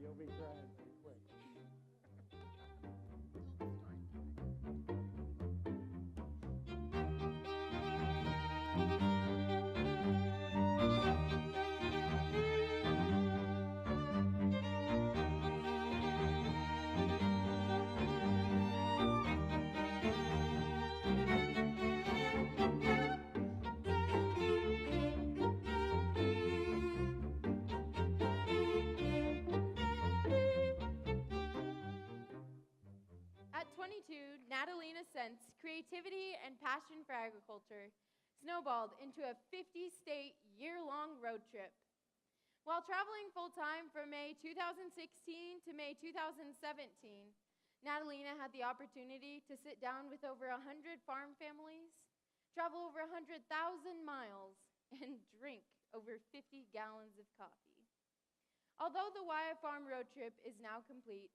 You'll be crying pretty quick. At 22, Natalina sensed creativity and passion for agriculture snowballed into a 50-state year-long road trip. While traveling full-time from May 2016 to May 2017, Natalina had the opportunity to sit down with over 100 farm families, travel over 100,000 miles, and drink over 50 gallons of coffee. Although the Wyatt Farm road trip is now complete,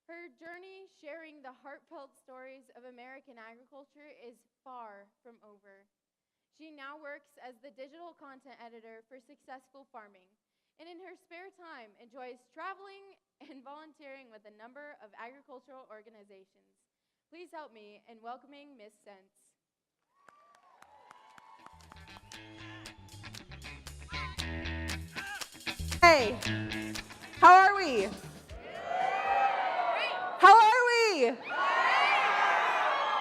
her journey sharing the heartfelt stories of American agriculture is far from over. She now works as the digital content editor for Successful Farming, and in her spare time enjoys traveling and volunteering with a number of agricultural organizations. Please help me in welcoming Miss Sense. Hey, how are we? How are we?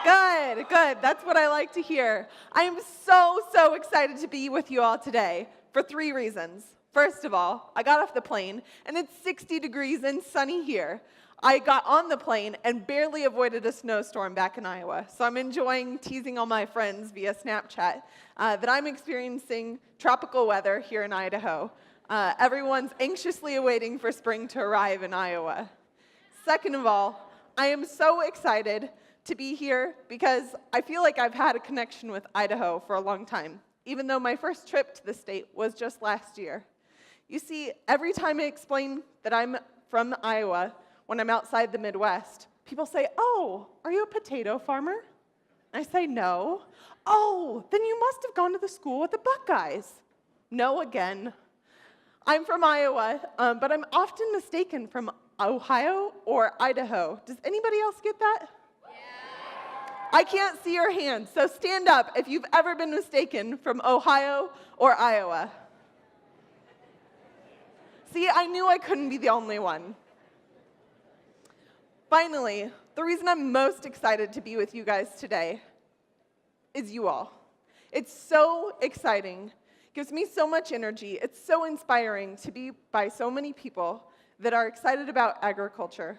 Good, good. That's what I like to hear. I am so excited to be with you all today for 3 reasons. First of all, I got off the plane and it's 60 degrees and sunny here. I got on the plane and barely avoided a snowstorm back in Iowa. So I'm enjoying teasing all my friends via Snapchat that I'm experiencing tropical weather here in Idaho. Everyone's anxiously awaiting for spring to arrive in Iowa. Second of all, I am so excited to be here because I feel like I've had a connection with Idaho for a long time, even though my first trip to the state was just last year. You see, every time I explain that I'm from Iowa, when I'm outside the Midwest, people say, "Oh, are you a potato farmer?" And I say, "No." "Oh, then you must have gone to the school with the Buckeyes." No again. I'm from Iowa, but I'm often mistaken from Ohio or Idaho. Does anybody else get that? I can't see your hands, so stand up if you've ever been mistaken from Ohio or Iowa. See, I knew I couldn't be the only one. Finally, the reason I'm most excited to be with you guys today is you all. It's so exciting. It gives me so much energy. It's so inspiring to be by so many people that are excited about agriculture.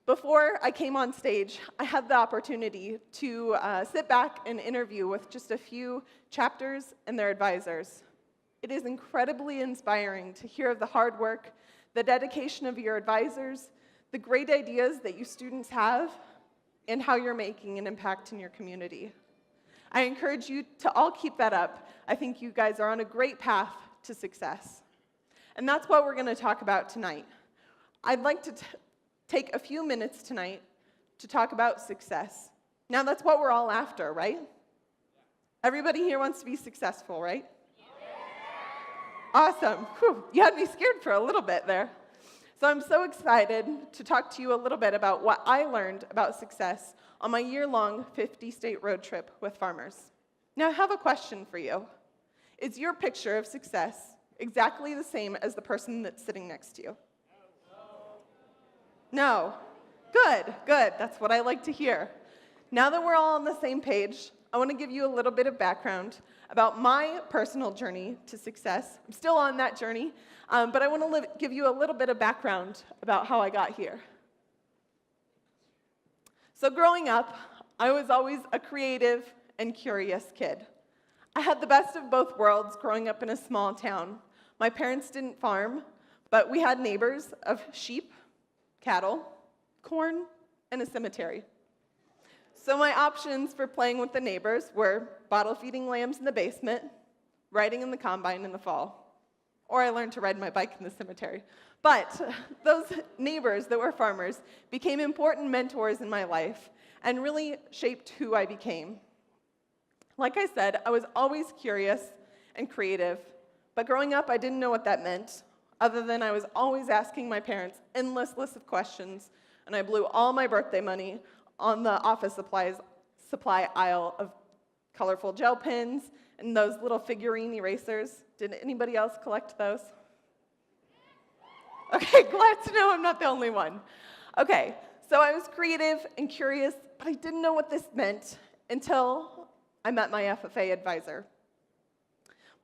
Before I came on stage, I had the opportunity to sit back and interview with just a few chapters and their advisors. It is incredibly inspiring to hear of the hard work, the dedication of your advisors, the great ideas that you students have, and how you're making an impact in your community. I encourage you to all keep that up. I think you guys are on a great path to success. And that's what we're going to talk about tonight. I'd like to take a few minutes tonight to talk about success. Now, that's what we're all after, right? Everybody here wants to be successful, right? Awesome. Whew, you had me scared for a little bit there. So I'm so excited to talk to you a little bit about what I learned about success on my year-long 50-state road trip with farmers. Now, I have a question for you. Is your picture of success exactly the same as the person that's sitting next to you? No. Good, good. That's what I like to hear. Now that we're all on the same page, I want to give you a little bit of background about my personal journey to success. I'm still on that journey, but I want to give you a little bit of background about how I got here. So growing up, I was always a creative and curious kid. I had the best of both worlds growing up in a small town. My parents didn't farm, but we had neighbors of sheep, cattle, corn, and a cemetery. So my options for playing with the neighbors were bottle feeding lambs in the basement, riding in the combine in the fall, or I learned to ride my bike in the cemetery. But those neighbors that were farmers became important mentors in my life and really shaped who I became. Like I said, I was always curious and creative, but growing up, I didn't know what that meant, other than I was always asking my parents endless lists of questions, and I blew all my birthday money on the office supply aisle of colorful gel pens and those little figurine erasers. Did anybody else collect those? Okay, glad to know I'm not the only one. Okay, so I was creative and curious, but I didn't know what this meant until I met my FFA advisor.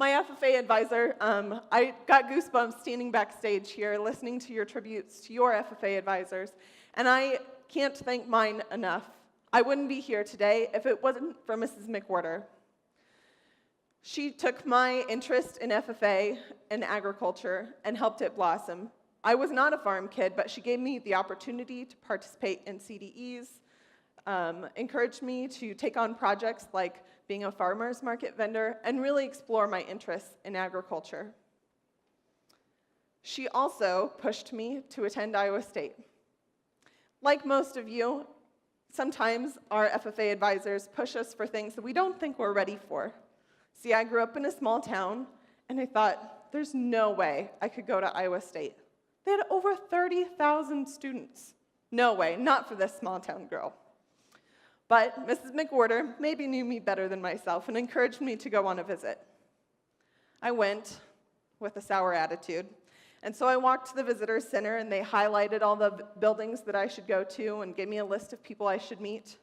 My FFA advisor, I got goosebumps standing backstage here listening to your tributes to your FFA advisors, and I can't thank mine enough. I wouldn't be here today if it wasn't for Mrs. McWhorter. She took my interest in FFA and agriculture and helped it blossom. I was not a farm kid, but she gave me the opportunity to participate in CDEs, encouraged me to take on projects like being a farmer's market vendor, and really explore my interests in agriculture. She also pushed me to attend Iowa State. Like most of you, sometimes our FFA advisors push us for things that we don't think we're ready for. See, I grew up in a small town, and I thought, there's no way I could go to Iowa State. They had over 30,000 students. No way, not for this small town girl. But Mrs. McWhorter maybe knew me better than myself and encouraged me to go on a visit. I went with a sour attitude. And so I walked to the visitor center, and they highlighted all the buildings that I should go to and gave me a list of people I should meet.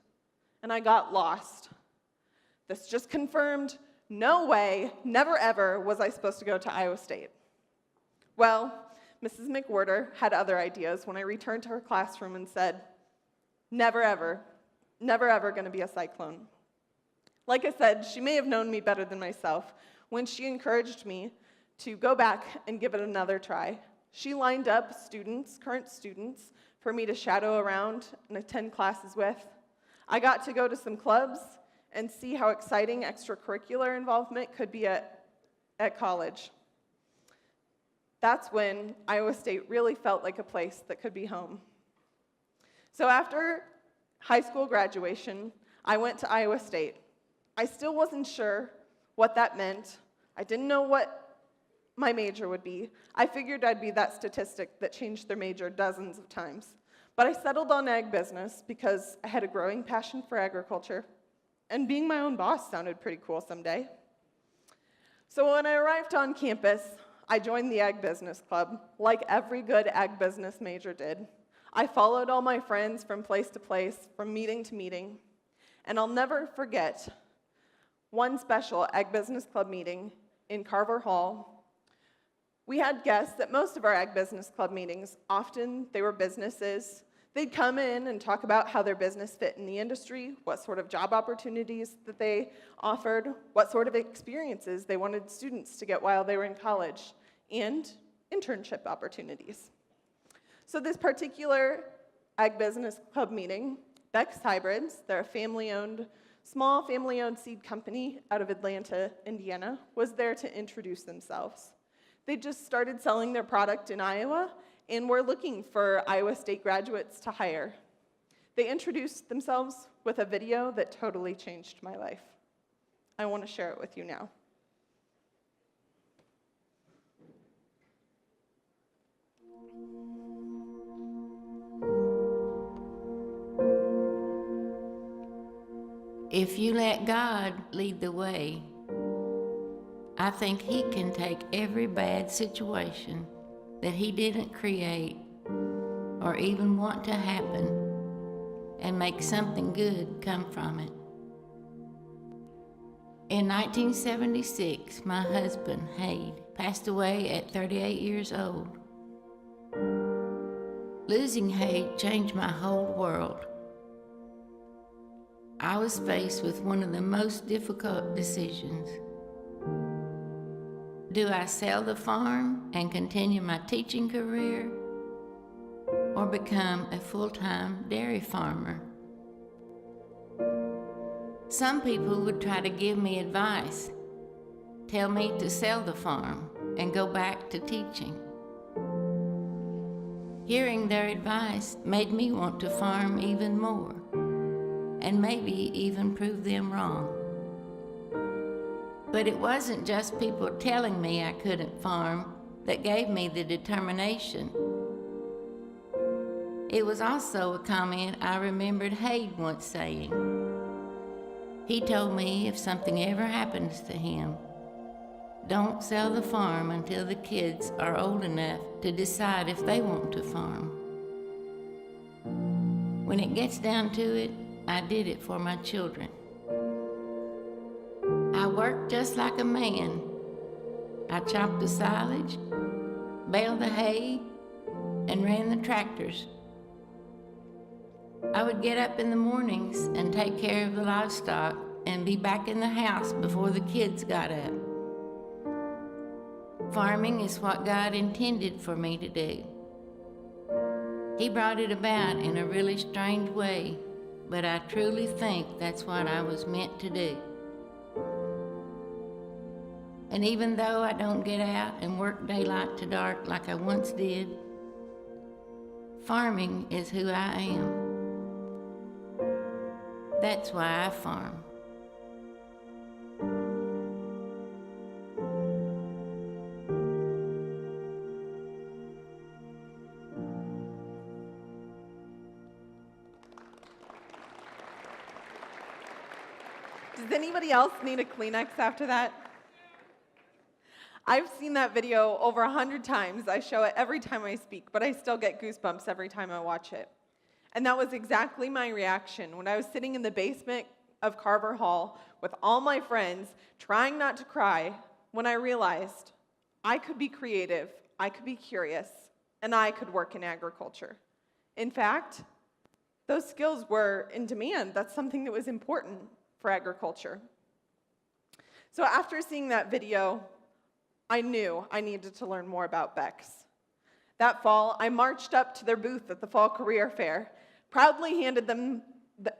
And I got lost. This just confirmed, no way, never ever was I supposed to go to Iowa State. Well, Mrs. McWhorter had other ideas when I returned to her classroom and said, never ever going to be a cyclone. Like I said, she may have known me better than myself when she encouraged me to go back and give it another try. She lined up students, current students, for me to shadow around and attend classes with. I got to go to some clubs and see how exciting extracurricular involvement could be at college. That's when Iowa State really felt like a place that could be home. So after high school graduation, I went to Iowa State. I still wasn't sure what that meant. I didn't know what my major would be. I figured I'd be that statistic that changed their major dozens of times. But I settled on ag business because I had a growing passion for agriculture, and being my own boss sounded pretty cool someday. So when I arrived on campus, I joined the Ag Business Club, like every good ag business major did. I followed all my friends from place to place, from meeting to meeting, and I'll never forget one special Ag Business Club meeting in Carver Hall. We had guests at most of our Ag Business Club meetings. Often they were businesses. They'd come in and talk about how their business fit in the industry, what sort of job opportunities that they offered, what sort of experiences they wanted students to get while they were in college, and internship opportunities. So this particular Ag Business Club meeting, Beck's Hybrids, they're a small family-owned seed company out of Atlanta, Indiana, was there to introduce themselves. They just started selling their product in Iowa, and were looking for Iowa State graduates to hire. They introduced themselves with a video that totally changed my life. I want to share it with you now. If you let God lead the way, I think He can take every bad situation that He didn't create or even want to happen and make something good come from it. In 1976, my husband, Hade, passed away at 38 years old. Losing Hade changed my whole world. I was faced with one of the most difficult decisions. Do I sell the farm and continue my teaching career, or become a full-time dairy farmer? Some people would try to give me advice, tell me to sell the farm and go back to teaching. Hearing their advice made me want to farm even more, and maybe even prove them wrong. But it wasn't just people telling me I couldn't farm that gave me the determination. It was also a comment I remembered Hade once saying. He told me if something ever happens to him, don't sell the farm until the kids are old enough to decide if they want to farm. When it gets down to it, I did it for my children. I worked just like a man. I chopped the silage, baled the hay, and ran the tractors. I would get up in the mornings and take care of the livestock and be back in the house before the kids got up. Farming is what God intended for me to do. He brought it about in a really strange way, but I truly think that's what I was meant to do. And even though I don't get out and work daylight to dark like I once did, farming is who I am. That's why I farm. Does anybody else need a Kleenex after that? I've seen that video over 100 times. I show it every time I speak, but I still get goosebumps every time I watch it. And that was exactly my reaction when I was sitting in the basement of Carver Hall with all my friends, trying not to cry, when I realized I could be creative, I could be curious, and I could work in agriculture. In fact, those skills were in demand. That's something that was important for agriculture. So after seeing that video, I knew I needed to learn more about Bex. That fall, I marched up to their booth at the Fall Career Fair, proudly handed them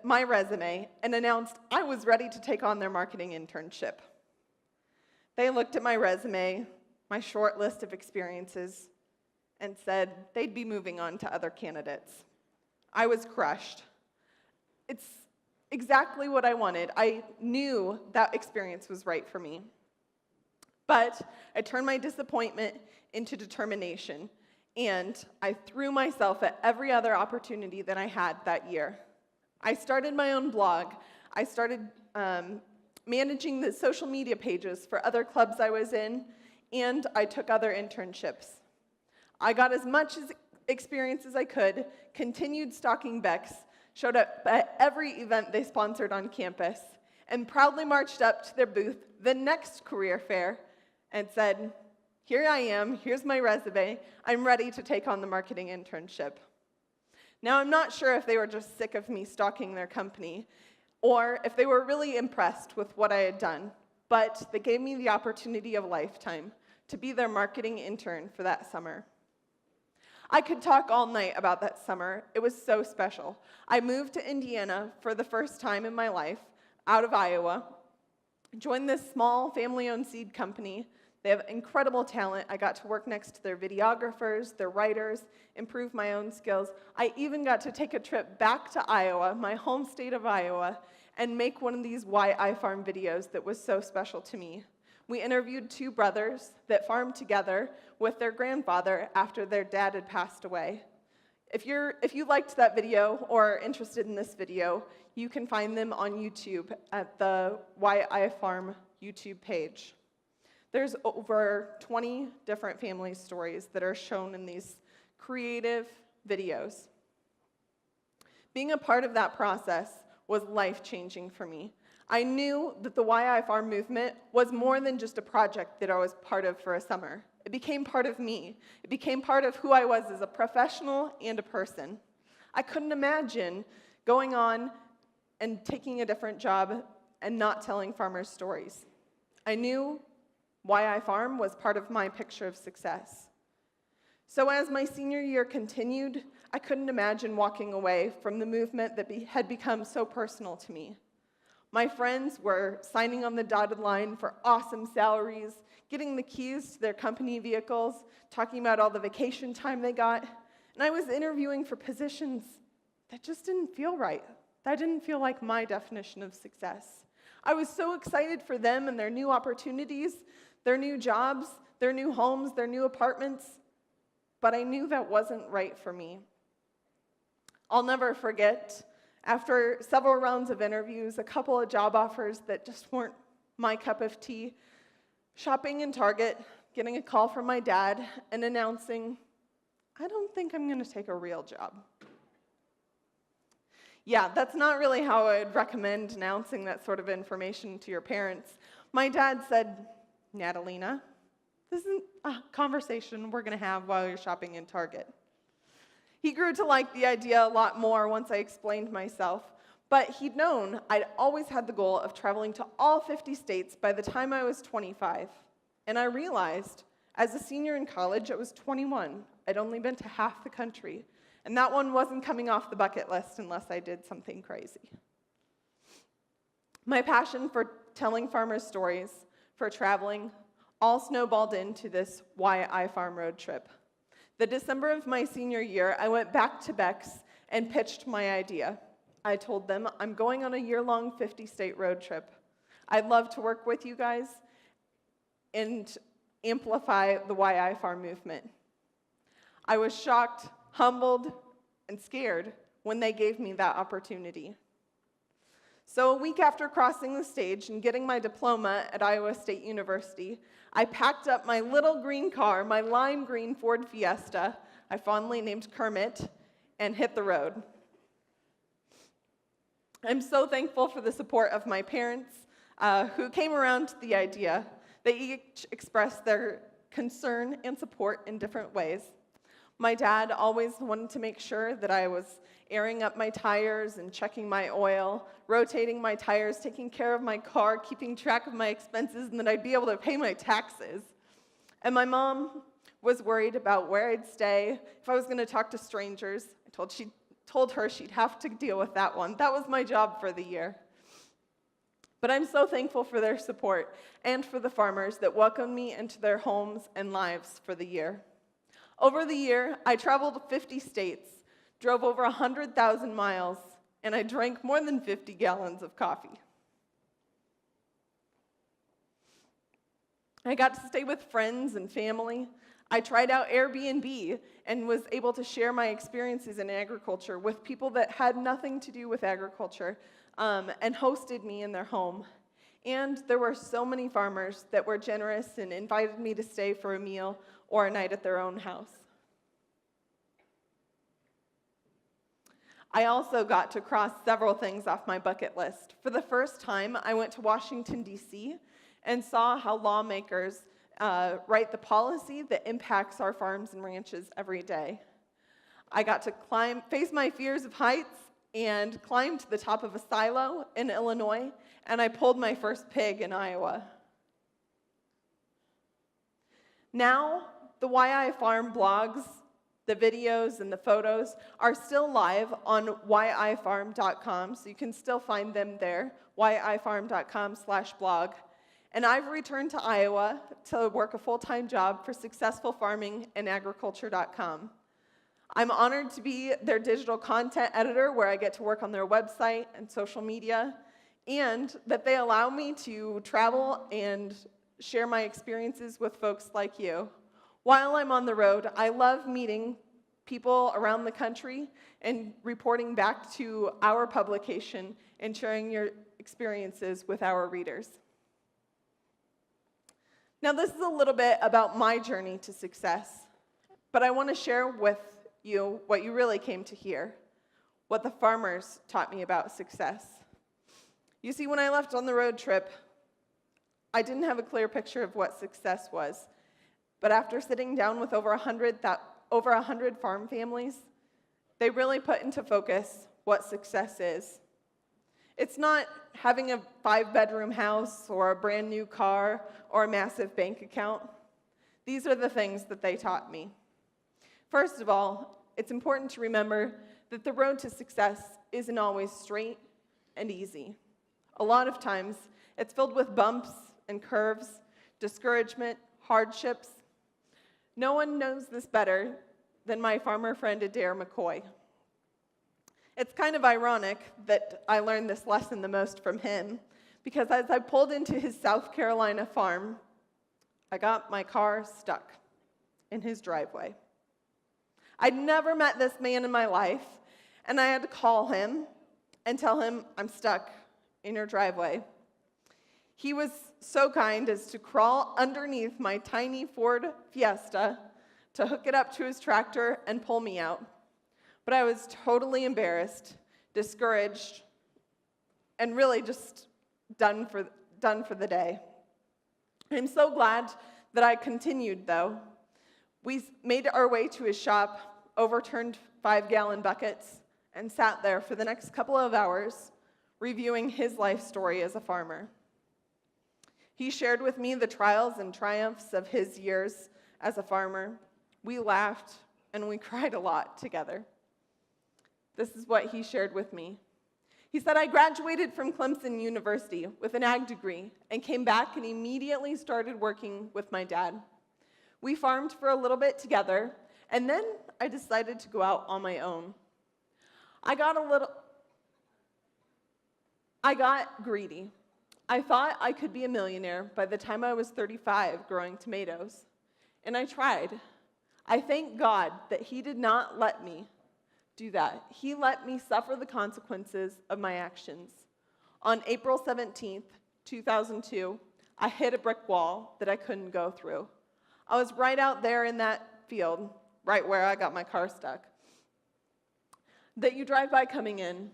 my resume, and announced I was ready to take on their marketing internship. They looked at my resume, my short list of experiences, and said they'd be moving on to other candidates. I was crushed. It's exactly what I wanted. I knew that experience was right for me. But I turned my disappointment into determination, and I threw myself at every other opportunity that I had that year. I started my own blog. I started managing the social media pages for other clubs I was in, and I took other internships. I got as much experience as I could, continued stalking Bex, showed up at every event they sponsored on campus, and proudly marched up to their booth the next career fair and said, here I am, here's my resume, I'm ready to take on the marketing internship. Now, I'm not sure if they were just sick of me stalking their company, or if they were really impressed with what I had done, but they gave me the opportunity of a lifetime to be their marketing intern for that summer. I could talk all night about that summer. It was so special. I moved to Indiana for the first time in my life, out of Iowa, joined this small family-owned seed company. They have incredible talent. I got to work next to their videographers, their writers, improve my own skills. I even got to take a trip back to Iowa, my home state of Iowa, and make one of these Why I Farm videos that was so special to me. We interviewed two brothers that farmed together with their grandfather after their dad had passed away. If you liked that video or are interested in this video, you can find them on YouTube at the Why I Farm YouTube page. There's over 20 different family stories that are shown in these creative videos. Being a part of that process was life-changing for me. I knew that the Why I Farm movement was more than just a project that I was part of for a summer. It became part of me. It became part of who I was as a professional and a person. I couldn't imagine going on and taking a different job and not telling farmers' stories. I knew Why I Farm was part of my picture of success. So as my senior year continued, I couldn't imagine walking away from the movement that had become so personal to me. My friends were signing on the dotted line for awesome salaries, getting the keys to their company vehicles, talking about all the vacation time they got, and I was interviewing for positions that just didn't feel right. That didn't feel like my definition of success. I was so excited for them and their new opportunities, their new jobs, their new homes, their new apartments, but I knew that wasn't right for me. I'll never forget, after several rounds of interviews, a couple of job offers that just weren't my cup of tea, shopping in Target, getting a call from my dad, and announcing, I don't think I'm going to take a real job. Yeah, that's not really how I would recommend announcing that sort of information to your parents. My dad said, Natalina, this isn't a conversation we're going to have while you're shopping in Target. He grew to like the idea a lot more once I explained myself, but he'd known I'd always had the goal of traveling to all 50 states by the time I was 25. And I realized, as a senior in college, I was 21. I'd only been to half the country, and that one wasn't coming off the bucket list unless I did something crazy. My passion for telling farmers' stories, for traveling, all snowballed into this Why I Farm road trip. The December of my senior year, I went back to Bex and pitched my idea. I told them, I'm going on a year-long 50-state road trip. I'd love to work with you guys and amplify the Why I Farm movement. I was shocked, humbled, and scared when they gave me that opportunity. So a week after crossing the stage and getting my diploma at Iowa State University, I packed up my little green car, my lime green Ford Fiesta, I fondly named Kermit, and hit the road. I'm so thankful for the support of my parents who came around to the idea. They each expressed their concern and support in different ways. My dad always wanted to make sure that I was airing up my tires and checking my oil, rotating my tires, taking care of my car, keeping track of my expenses, and that I'd be able to pay my taxes. And my mom was worried about where I'd stay, if I was going to talk to strangers. I told her she'd have to deal with that one. That was my job for the year. But I'm so thankful for their support and for the farmers that welcomed me into their homes and lives for the year. Over the year, I traveled 50 states, drove over 100,000 miles, and I drank more than 50 gallons of coffee. I got to stay with friends and family. I tried out Airbnb and was able to share my experiences in agriculture with people that had nothing to do with agriculture, and hosted me in their home. And there were so many farmers that were generous and invited me to stay for a meal or a night at their own house. I also got to cross several things off my bucket list. For the first time, I went to Washington, D.C., and saw how lawmakers write the policy that impacts our farms and ranches every day. I got to face my fears of heights and climb to the top of a silo in Illinois, and I pulled my first pig in Iowa. Now, the Why I Farm blogs, the videos, and the photos are still live on whyifarm.com, so you can still find them there, whyifarm.com/blog. And I've returned to Iowa to work a full-time job for Successful Farming and Agriculture.com. I'm honored to be their digital content editor, where I get to work on their website and social media, and that they allow me to travel and share my experiences with folks like you. While I'm on the road, I love meeting people around the country and reporting back to our publication and sharing your experiences with our readers. Now, this is a little bit about my journey to success, but I want to share with you what you really came to hear, what the farmers taught me about success. You see, when I left on the road trip, I didn't have a clear picture of what success was, but after sitting down with over 100 farm families, they really put into focus what success is. It's not having a 5-bedroom house or a brand new car or a massive bank account. These are the things that they taught me. First of all, it's important to remember that the road to success isn't always straight and easy. A lot of times, it's filled with bumps and curves, discouragement, hardships. No one knows this better than my farmer friend Adair McCoy. It's kind of ironic that I learned this lesson the most from him, because as I pulled into his South Carolina farm, I got my car stuck in his driveway. I'd never met this man in my life, and I had to call him and tell him, I'm stuck in your driveway. He was so kind as to crawl underneath my tiny Ford Fiesta to hook it up to his tractor and pull me out. But I was totally embarrassed, discouraged, and really just done for the day. I'm so glad that I continued, though. We made our way to his shop, overturned 5-gallon buckets, and sat there for the next couple of hours reviewing his life story as a farmer. He shared with me the trials and triumphs of his years as a farmer. We laughed and we cried a lot together. This is what he shared with me. He said, I graduated from Clemson University with an ag degree and came back and immediately started working with my dad. We farmed for a little bit together, and then I decided to go out on my own. I got greedy. I thought I could be a millionaire by the time I was 35 growing tomatoes, and I tried. I thank God that he did not let me do that. He let me suffer the consequences of my actions. On April 17th, 2002, I hit a brick wall that I couldn't go through. I was right out there in that field, right where I got my car stuck, that you drive by coming in.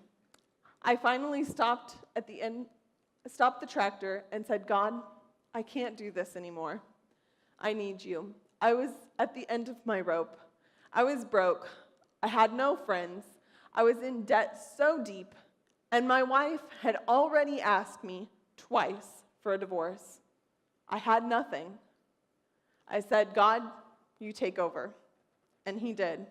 I finally stopped the tractor and said, God, I can't do this anymore. I need you. I was at the end of my rope. I was broke. I had no friends. I was in debt so deep, and my wife had already asked me twice for a divorce. I had nothing. I said, God, you take over. And he did.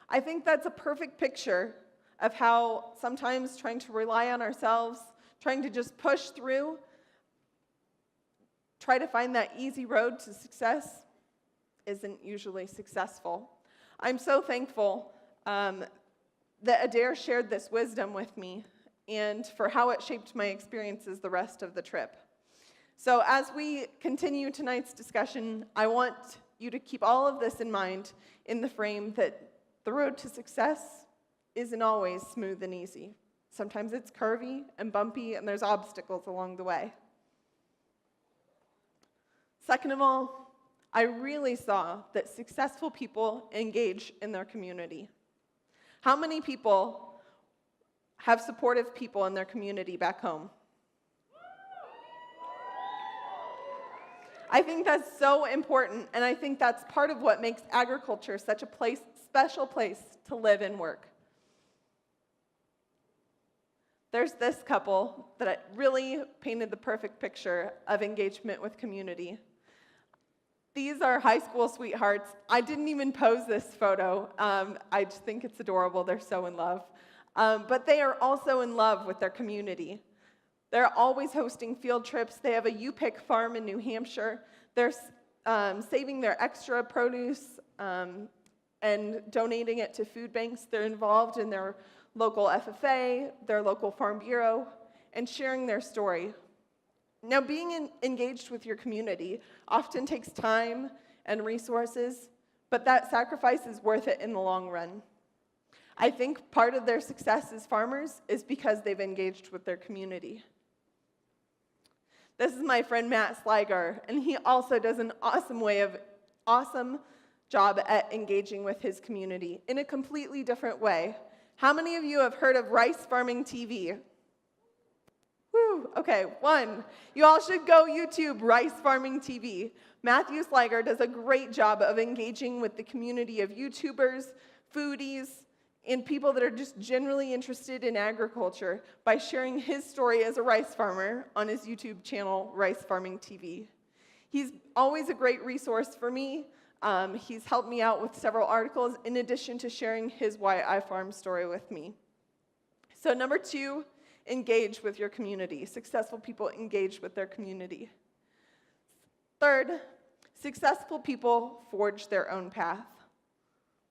I think that's a perfect picture of how sometimes trying to rely on ourselves, trying to just push through, try to find that easy road to success isn't usually successful. I'm so thankful that Adair shared this wisdom with me and for how it shaped my experiences the rest of the trip. So as we continue tonight's discussion, I want you to keep all of this in mind in the frame that the road to success isn't always smooth and easy. Sometimes it's curvy and bumpy, and there's obstacles along the way. Second of all, I really saw that successful people engage in their community. How many people have supportive people in their community back home? I think that's so important, and I think that's part of what makes agriculture such a special place to live and work. There's this couple that really painted the perfect picture of engagement with community. These are high school sweethearts. I didn't even pose this photo. I just think it's adorable. They're so in love. But they are also in love with their community. They're always hosting field trips. They have a U-Pick farm in New Hampshire. They're saving their extra produce and donating it to food banks. They're involved in their local FFA, their local Farm Bureau, and sharing their story. Now, being engaged with your community often takes time and resources, but that sacrifice is worth it in the long run. I think part of their success as farmers is because they've engaged with their community. This is my friend Matt Sligar, and he also does an awesome job at engaging with his community in a completely different way. How many of you have heard of rice farming TV? Woo, okay, one. You all should go YouTube rice farming TV. Matthew Sligar does a great job of engaging with the community of YouTubers, foodies, and people that are just generally interested in agriculture by sharing his story as a rice farmer on his YouTube channel, Rice Farming TV. He's always a great resource for me. He's helped me out with several articles in addition to sharing his Why I Farm story with me. So number 2, engage with your community. Successful people engage with their community. Third, successful people forge their own path.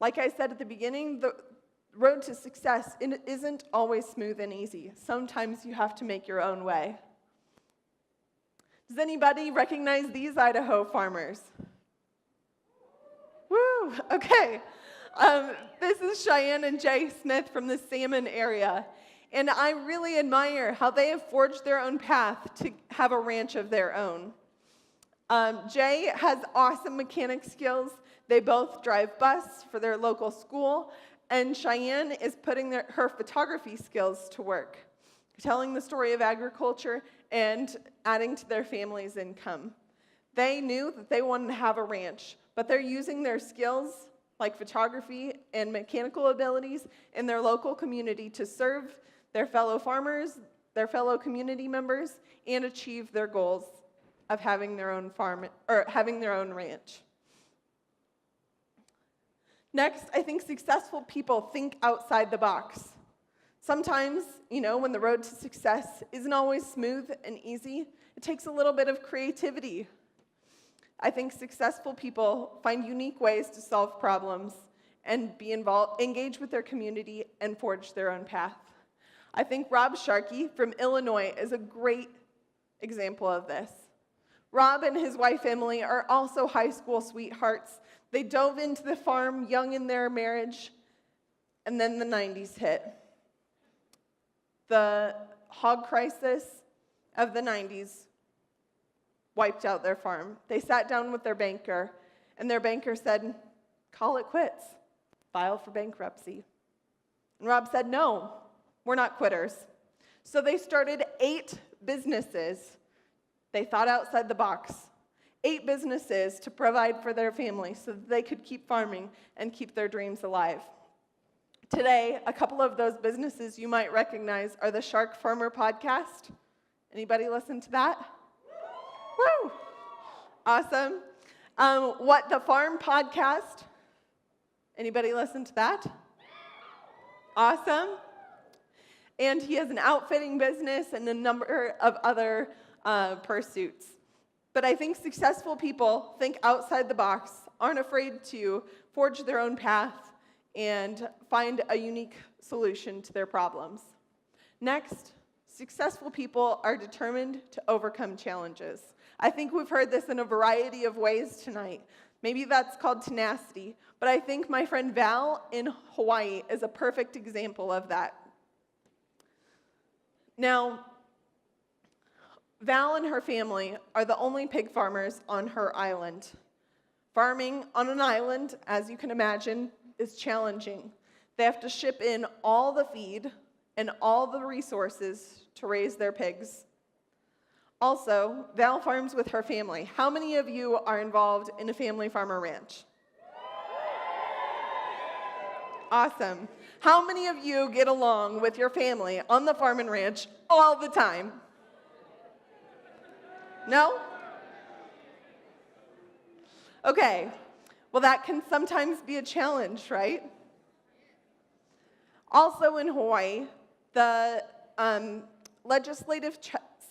Like I said at the beginning, the road to success isn't always smooth and easy. Sometimes you have to make your own way. Does anybody recognize these Idaho farmers? Woo, okay. This is Cheyenne and Jay Smith from the Salmon area. And I really admire how they have forged their own path to have a ranch of their own. Jay has awesome mechanic skills. They both drive bus for their local school. And Cheyenne is putting her photography skills to work, telling the story of agriculture and adding to their family's income. They knew that they wanted to have a ranch, but they're using their skills, like photography and mechanical abilities, in their local community to serve their fellow farmers, their fellow community members, and achieve their goals of having their own farm, or having their own ranch. Next, I think successful people think outside the box. Sometimes, when the road to success isn't always smooth and easy, it takes a little bit of creativity. I think successful people find unique ways to solve problems and engage with their community and forge their own path. I think Rob Sharkey from Illinois is a great example of this. Rob and his wife Emily are also high school sweethearts. They dove into the farm young in their marriage, and then the 90s hit. The hog crisis of the 90s wiped out their farm. They sat down with their banker, and their banker said, "Call it quits, file for bankruptcy." And Rob said, "No, we're not quitters." So they started 8 businesses. They thought outside the box. 8 businesses to provide for their family so that they could keep farming and keep their dreams alive. Today, a couple of those businesses you might recognize are the Shark Farmer podcast. Anybody listen to that? Woo! Awesome. What the Farm podcast. Anybody listen to that? Awesome. And he has an outfitting business and a number of other pursuits. But I think successful people think outside the box, aren't afraid to forge their own path and find a unique solution to their problems. Next, successful people are determined to overcome challenges. I think we've heard this in a variety of ways tonight. Maybe that's called tenacity, but I think my friend Val in Hawaii is a perfect example of that. Now, Val and her family are the only pig farmers on her island. Farming on an island, as you can imagine, is challenging. They have to ship in all the feed and all the resources to raise their pigs. Also, Val farms with her family. How many of you are involved in a family farmer ranch? Awesome. How many of you get along with your family on the farm and ranch all the time? No? Okay. Well, that can sometimes be a challenge, right? Also in Hawaii, the legislative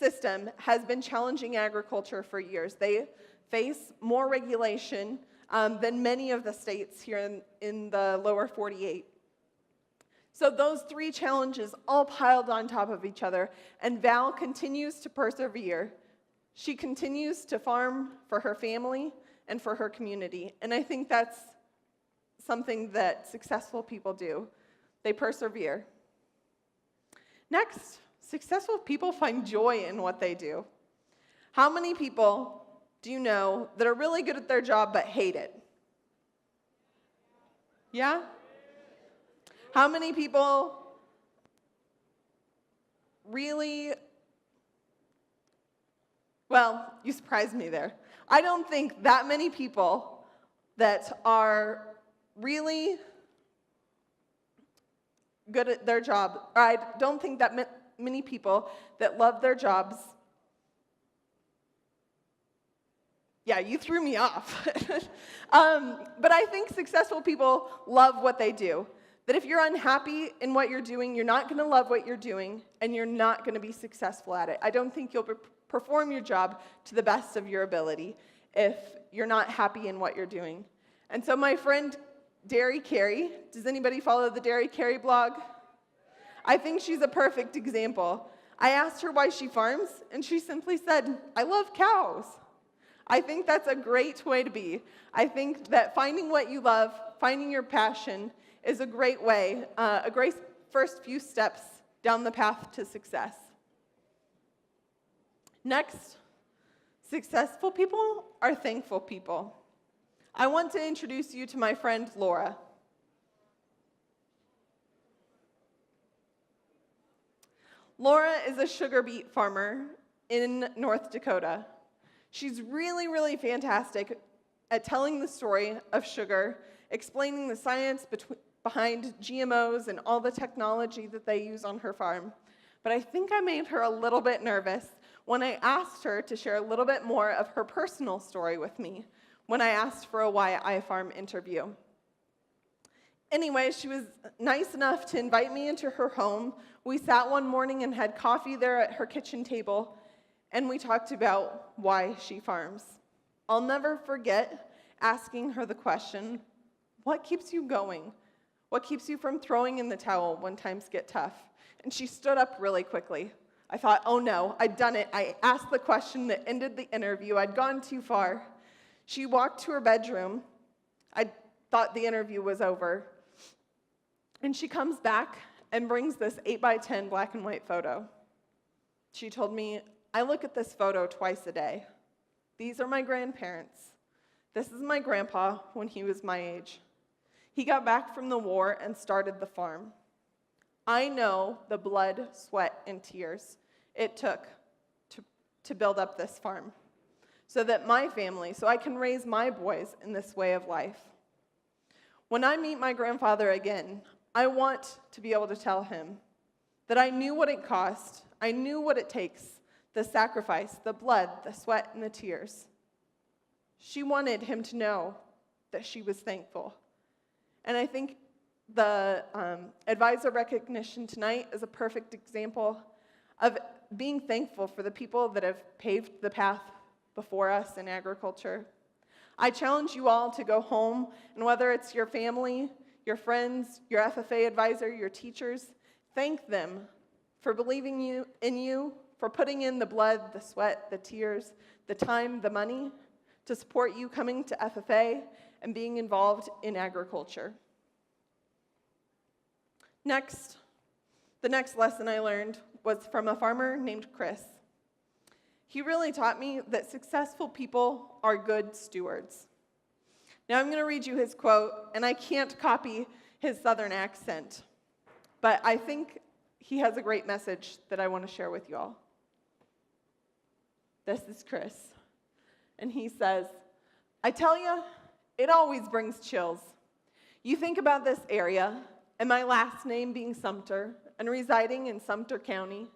system has been challenging agriculture for years. They face more regulation than many of the states here in the lower 48. So those 3 challenges all piled on top of each other, and Val continues to persevere. She continues to farm for her family and for her community, and I think that's something that successful people do. They persevere. Next, successful people find joy in what they do. How many people do you know that are really good at their job but hate it? Yeah? How many people really, well, you surprised me there. I don't think that many people that are really good at their job, or I don't think that many people that love their jobs. Yeah, you threw me off. But I think successful people love what they do. That if you're unhappy in what you're doing, you're not going to love what you're doing, and you're not going to be successful at it. I don't think you'll perform your job to the best of your ability if you're not happy in what you're doing. And so my friend Derry Carey, does anybody follow the Derry Carey blog? I think she's a perfect example. I asked her why she farms, and she simply said, "I love cows." I think that's a great way to be. I think that finding what you love, finding your passion, is a great way, a great first few steps down the path to success. Next, successful people are thankful people. I want to introduce you to my friend Laura. Laura is a sugar beet farmer in North Dakota. She's really, really fantastic at telling the story of sugar, explaining the science behind GMOs and all the technology that they use on her farm. But I think I made her a little bit nervous when I asked her to share a little bit more of her personal story with me when I asked for a Why I Farm interview. Anyway, she was nice enough to invite me into her home. We sat one morning and had coffee there at her kitchen table, and we talked about why she farms. I'll never forget asking her the question, "What keeps you going? What keeps you from throwing in the towel when times get tough?" And she stood up really quickly. I thought, oh no, I'd done it. I asked the question that ended the interview. I'd gone too far. She walked to her bedroom. I thought the interview was over. And she comes back and brings this 8x10 black and white photo. She told me, "I look at this photo twice a day. These are my grandparents. This is my grandpa when he was my age. He got back from the war and started the farm. I know the blood, sweat, and tears it took to build up this farm. so I can raise my boys in this way of life. When I meet my grandfather again, I want to be able to tell him that I knew what it cost, I knew what it takes, the sacrifice, the blood, the sweat, and the tears. She wanted him to know that she was thankful. And I think the advisor recognition tonight is a perfect example of being thankful for the people that have paved the path before us in agriculture. I challenge you all to go home, and whether it's your family, your friends, your FFA advisor, your teachers, thank them for believing in you, for putting in the blood, the sweat, the tears, the time, the money to support you coming to FFA and being involved in agriculture. Next, the next lesson I learned was from a farmer named Chris. He really taught me that successful people are good stewards. Now I'm going to read you his quote, and I can't copy his southern accent, but I think he has a great message that I want to share with you all. This is Chris, and he says, "I tell you, it always brings chills. You think about this area, and my last name being Sumter, and residing in Sumter County,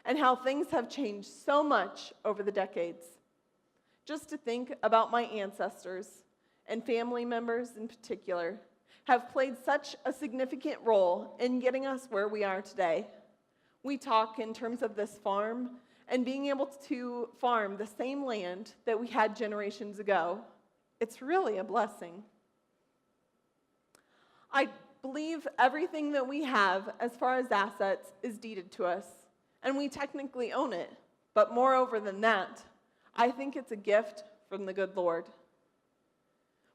and how things have changed so much over the decades. Just to think about my ancestors, and family members in particular, have played such a significant role in getting us where we are today. We talk in terms of this farm, and being able to farm the same land that we had generations ago. It's really a blessing. I believe everything that we have as far as assets is deeded to us, and we technically own it. But moreover than that, I think it's a gift from the good Lord.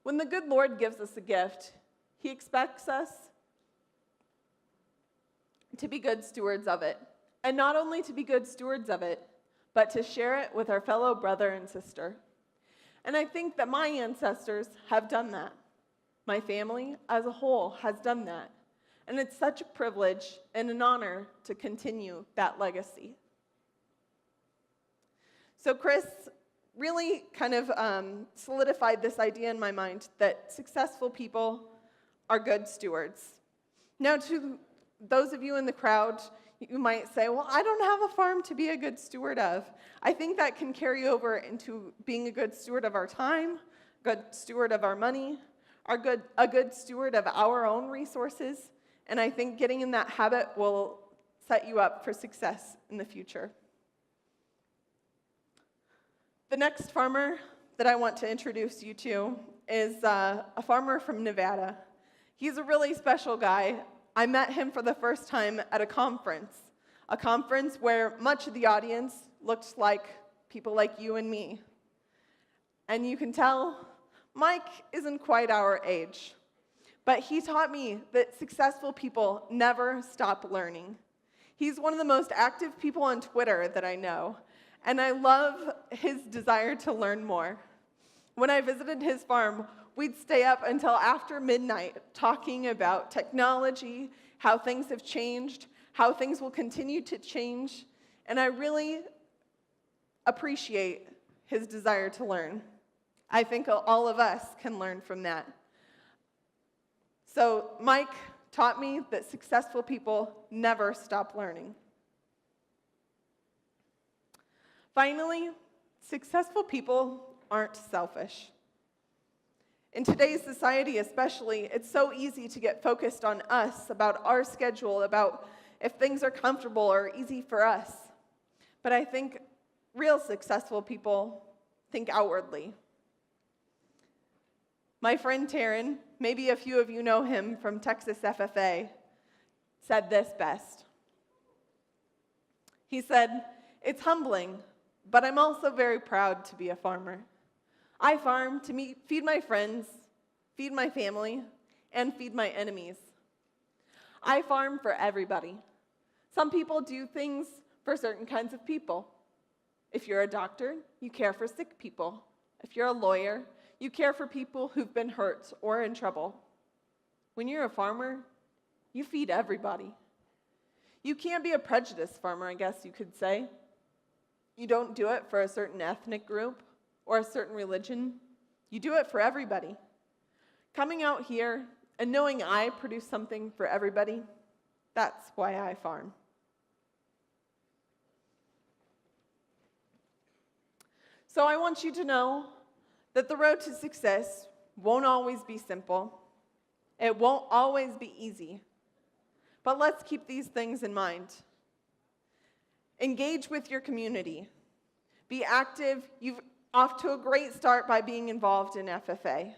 When the good Lord gives us a gift, He expects us to be good stewards of it. And not only to be good stewards of it, but to share it with our fellow brother and sister. And I think that my ancestors have done that. My family as a whole has done that. And it's such a privilege and an honor to continue that legacy. So Chris really kind of solidified this idea in my mind that successful people are good stewards. Now, to those of you in the crowd, you might say, well, I don't have a farm to be a good steward of. I think that can carry over into being a good steward of our time, a good steward of our money, a good steward of our own resources, and I think getting in that habit will set you up for success in the future. The next farmer that I want to introduce you to is a farmer from Nevada. He's a really special guy. I met him for the first time at a conference where much of the audience looked like people like you and me. And you can tell Mike isn't quite our age, but he taught me that successful people never stop learning. He's one of the most active people on Twitter that I know, and I love his desire to learn more. When I visited his farm, we'd stay up until after midnight talking about technology, how things have changed, how things will continue to change, and I really appreciate his desire to learn. I think all of us can learn from that. So Mike taught me that successful people never stop learning. Finally, successful people aren't selfish. In today's society especially, it's so easy to get focused on us, about our schedule, about if things are comfortable or easy for us. But I think real successful people think outwardly. My friend Taryn, maybe a few of you know him from Texas FFA, said this best. He said, "It's humbling, but I'm also very proud to be a farmer. I farm to feed my friends, feed my family, and feed my enemies. I farm for everybody. Some people do things for certain kinds of people. If you're a doctor, you care for sick people. If you're a lawyer, you care for people who've been hurt or in trouble. When you're a farmer, you feed everybody. You can't be a prejudiced farmer, I guess you could say. You don't do it for a certain ethnic group or a certain religion. You do it for everybody. Coming out here and knowing I produce something for everybody, that's why I farm. So I want you to know that the road to success won't always be simple. It won't always be easy. But let's keep these things in mind. Engage with your community. Be active. You're off to a great start by being involved in FFA.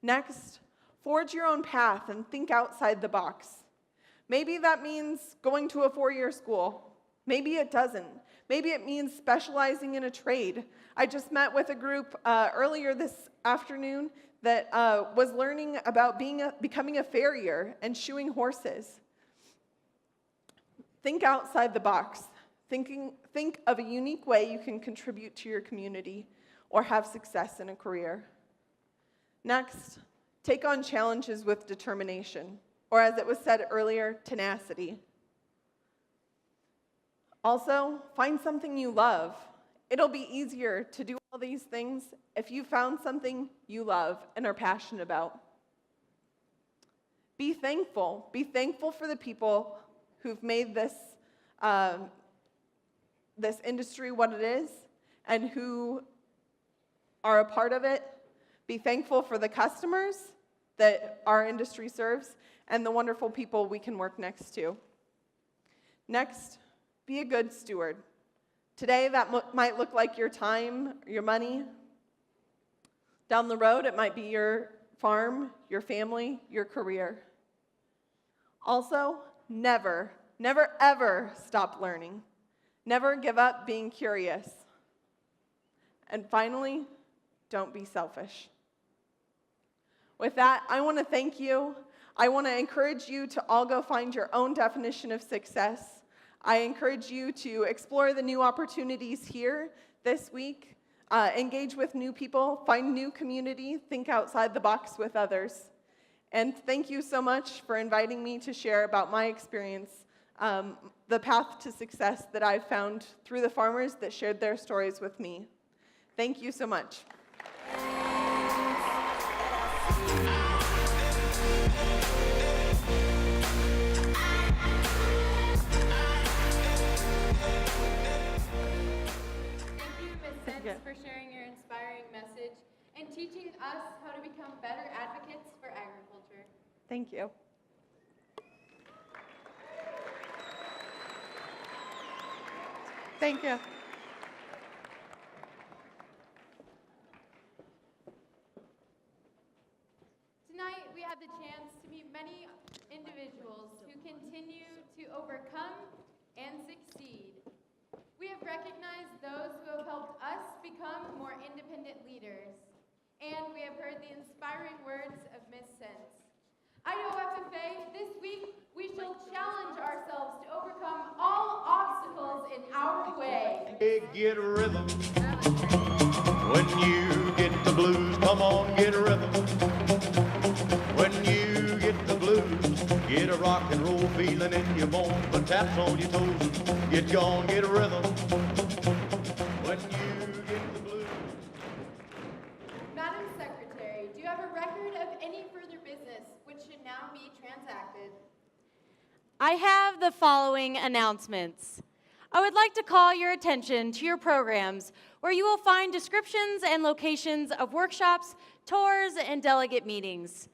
Next, forge your own path and think outside the box. Maybe that means going to a 4-year school. Maybe it doesn't. Maybe it means specializing in a trade. I just met with a group earlier this afternoon that was learning about becoming a farrier and shoeing horses. Think outside the box. Think of a unique way you can contribute to your community or have success in a career. Next, take on challenges with determination, or as it was said earlier, tenacity. Also, find something you love. It'll be easier to do all these things if you found something you love and are passionate about. Be thankful. Be thankful for the people who've made this industry what it is and who are a part of it. Be thankful for the customers that our industry serves and the wonderful people we can work next to. Next, be a good steward. Today, that might look like your time, your money. Down the road, it might be your farm, your family, your career. Also, never ever stop learning. Never give up being curious. And finally, don't be selfish. With that, I want to thank you. I want to encourage you to all go find your own definition of success. I encourage you to explore the new opportunities here this week, engage with new people, find new community, think outside the box with others. And thank you so much for inviting me to share about my experience, the path to success that I've found through the farmers that shared their stories with me. Thank you so much. For sharing your inspiring message and teaching us how to become better advocates for agriculture. Thank you. Thank you. Tonight, we had the chance to meet many individuals who continue to overcome and succeed. We have recognized those who have helped us become more independent leaders, and we have heard the inspiring words of Ms. Sense. Idaho FFA, this week, we shall challenge ourselves to overcome all obstacles in our way. Hey, get a rhythm. When you get the blues, come on, get a rhythm. When you get the blues, get a rock and roll feeling in your bones, put taps on your toes, get gone, get a rhythm. When you get the blues. Madam Secretary, do you have a record of any further business which should now be transacted? I have the following announcements. I would like to call your attention to your programs where you will find descriptions and locations of workshops, tours, and delegate meetings.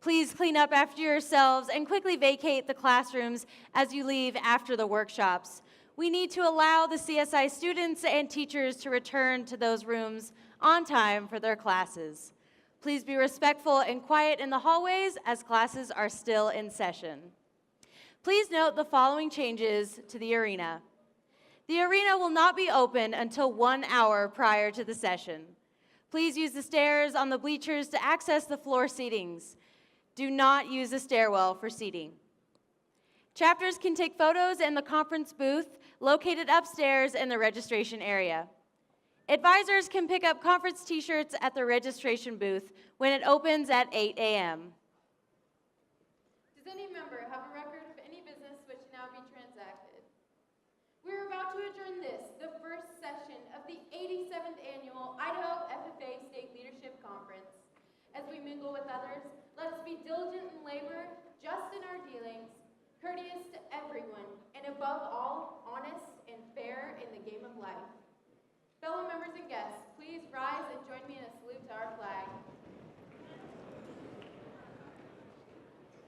Please clean up after yourselves and quickly vacate the classrooms as you leave after the workshops. We need to allow the CSI students and teachers to return to those rooms on time for their classes. Please be respectful and quiet in the hallways as classes are still in session. Please note the following changes to the arena. The arena will not be open until 1 hour prior to the session. Please use the stairs on the bleachers to access the floor seatings. Do not use the stairwell for seating. Chapters can take photos in the conference booth located upstairs in the registration area. Advisors can pick up conference t-shirts at the registration booth when it opens at 8 a.m. Does any member have a record of any business which should now be transacted? We're about to adjourn this, the first session of the 87th Annual Idaho FFA State Leadership Conference. As we mingle with others, let us be diligent in labor, just in our dealings, courteous to everyone, and above all, honest and fair in the game of life. Fellow members and guests, please rise and join me in a salute to our flag.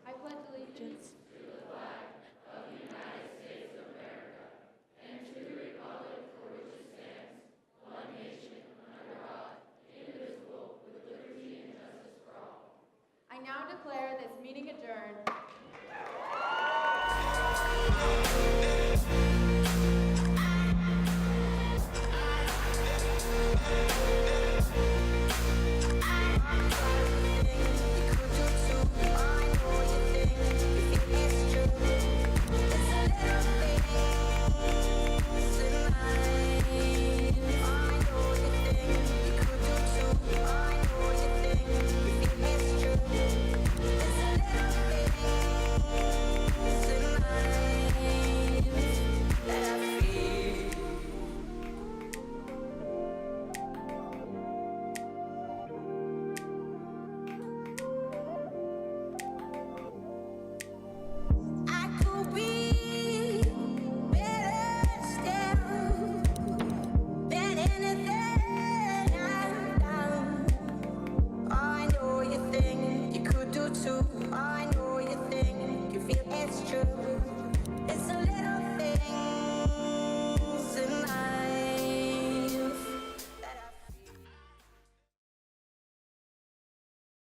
I pledge allegiance to the flag of the United States of America and to the republic for which it stands, one nation, under God, indivisible, with liberty and justice for all. I now declare this meeting adjourned. I could be better still than anything I've done. I know you think you could do too. I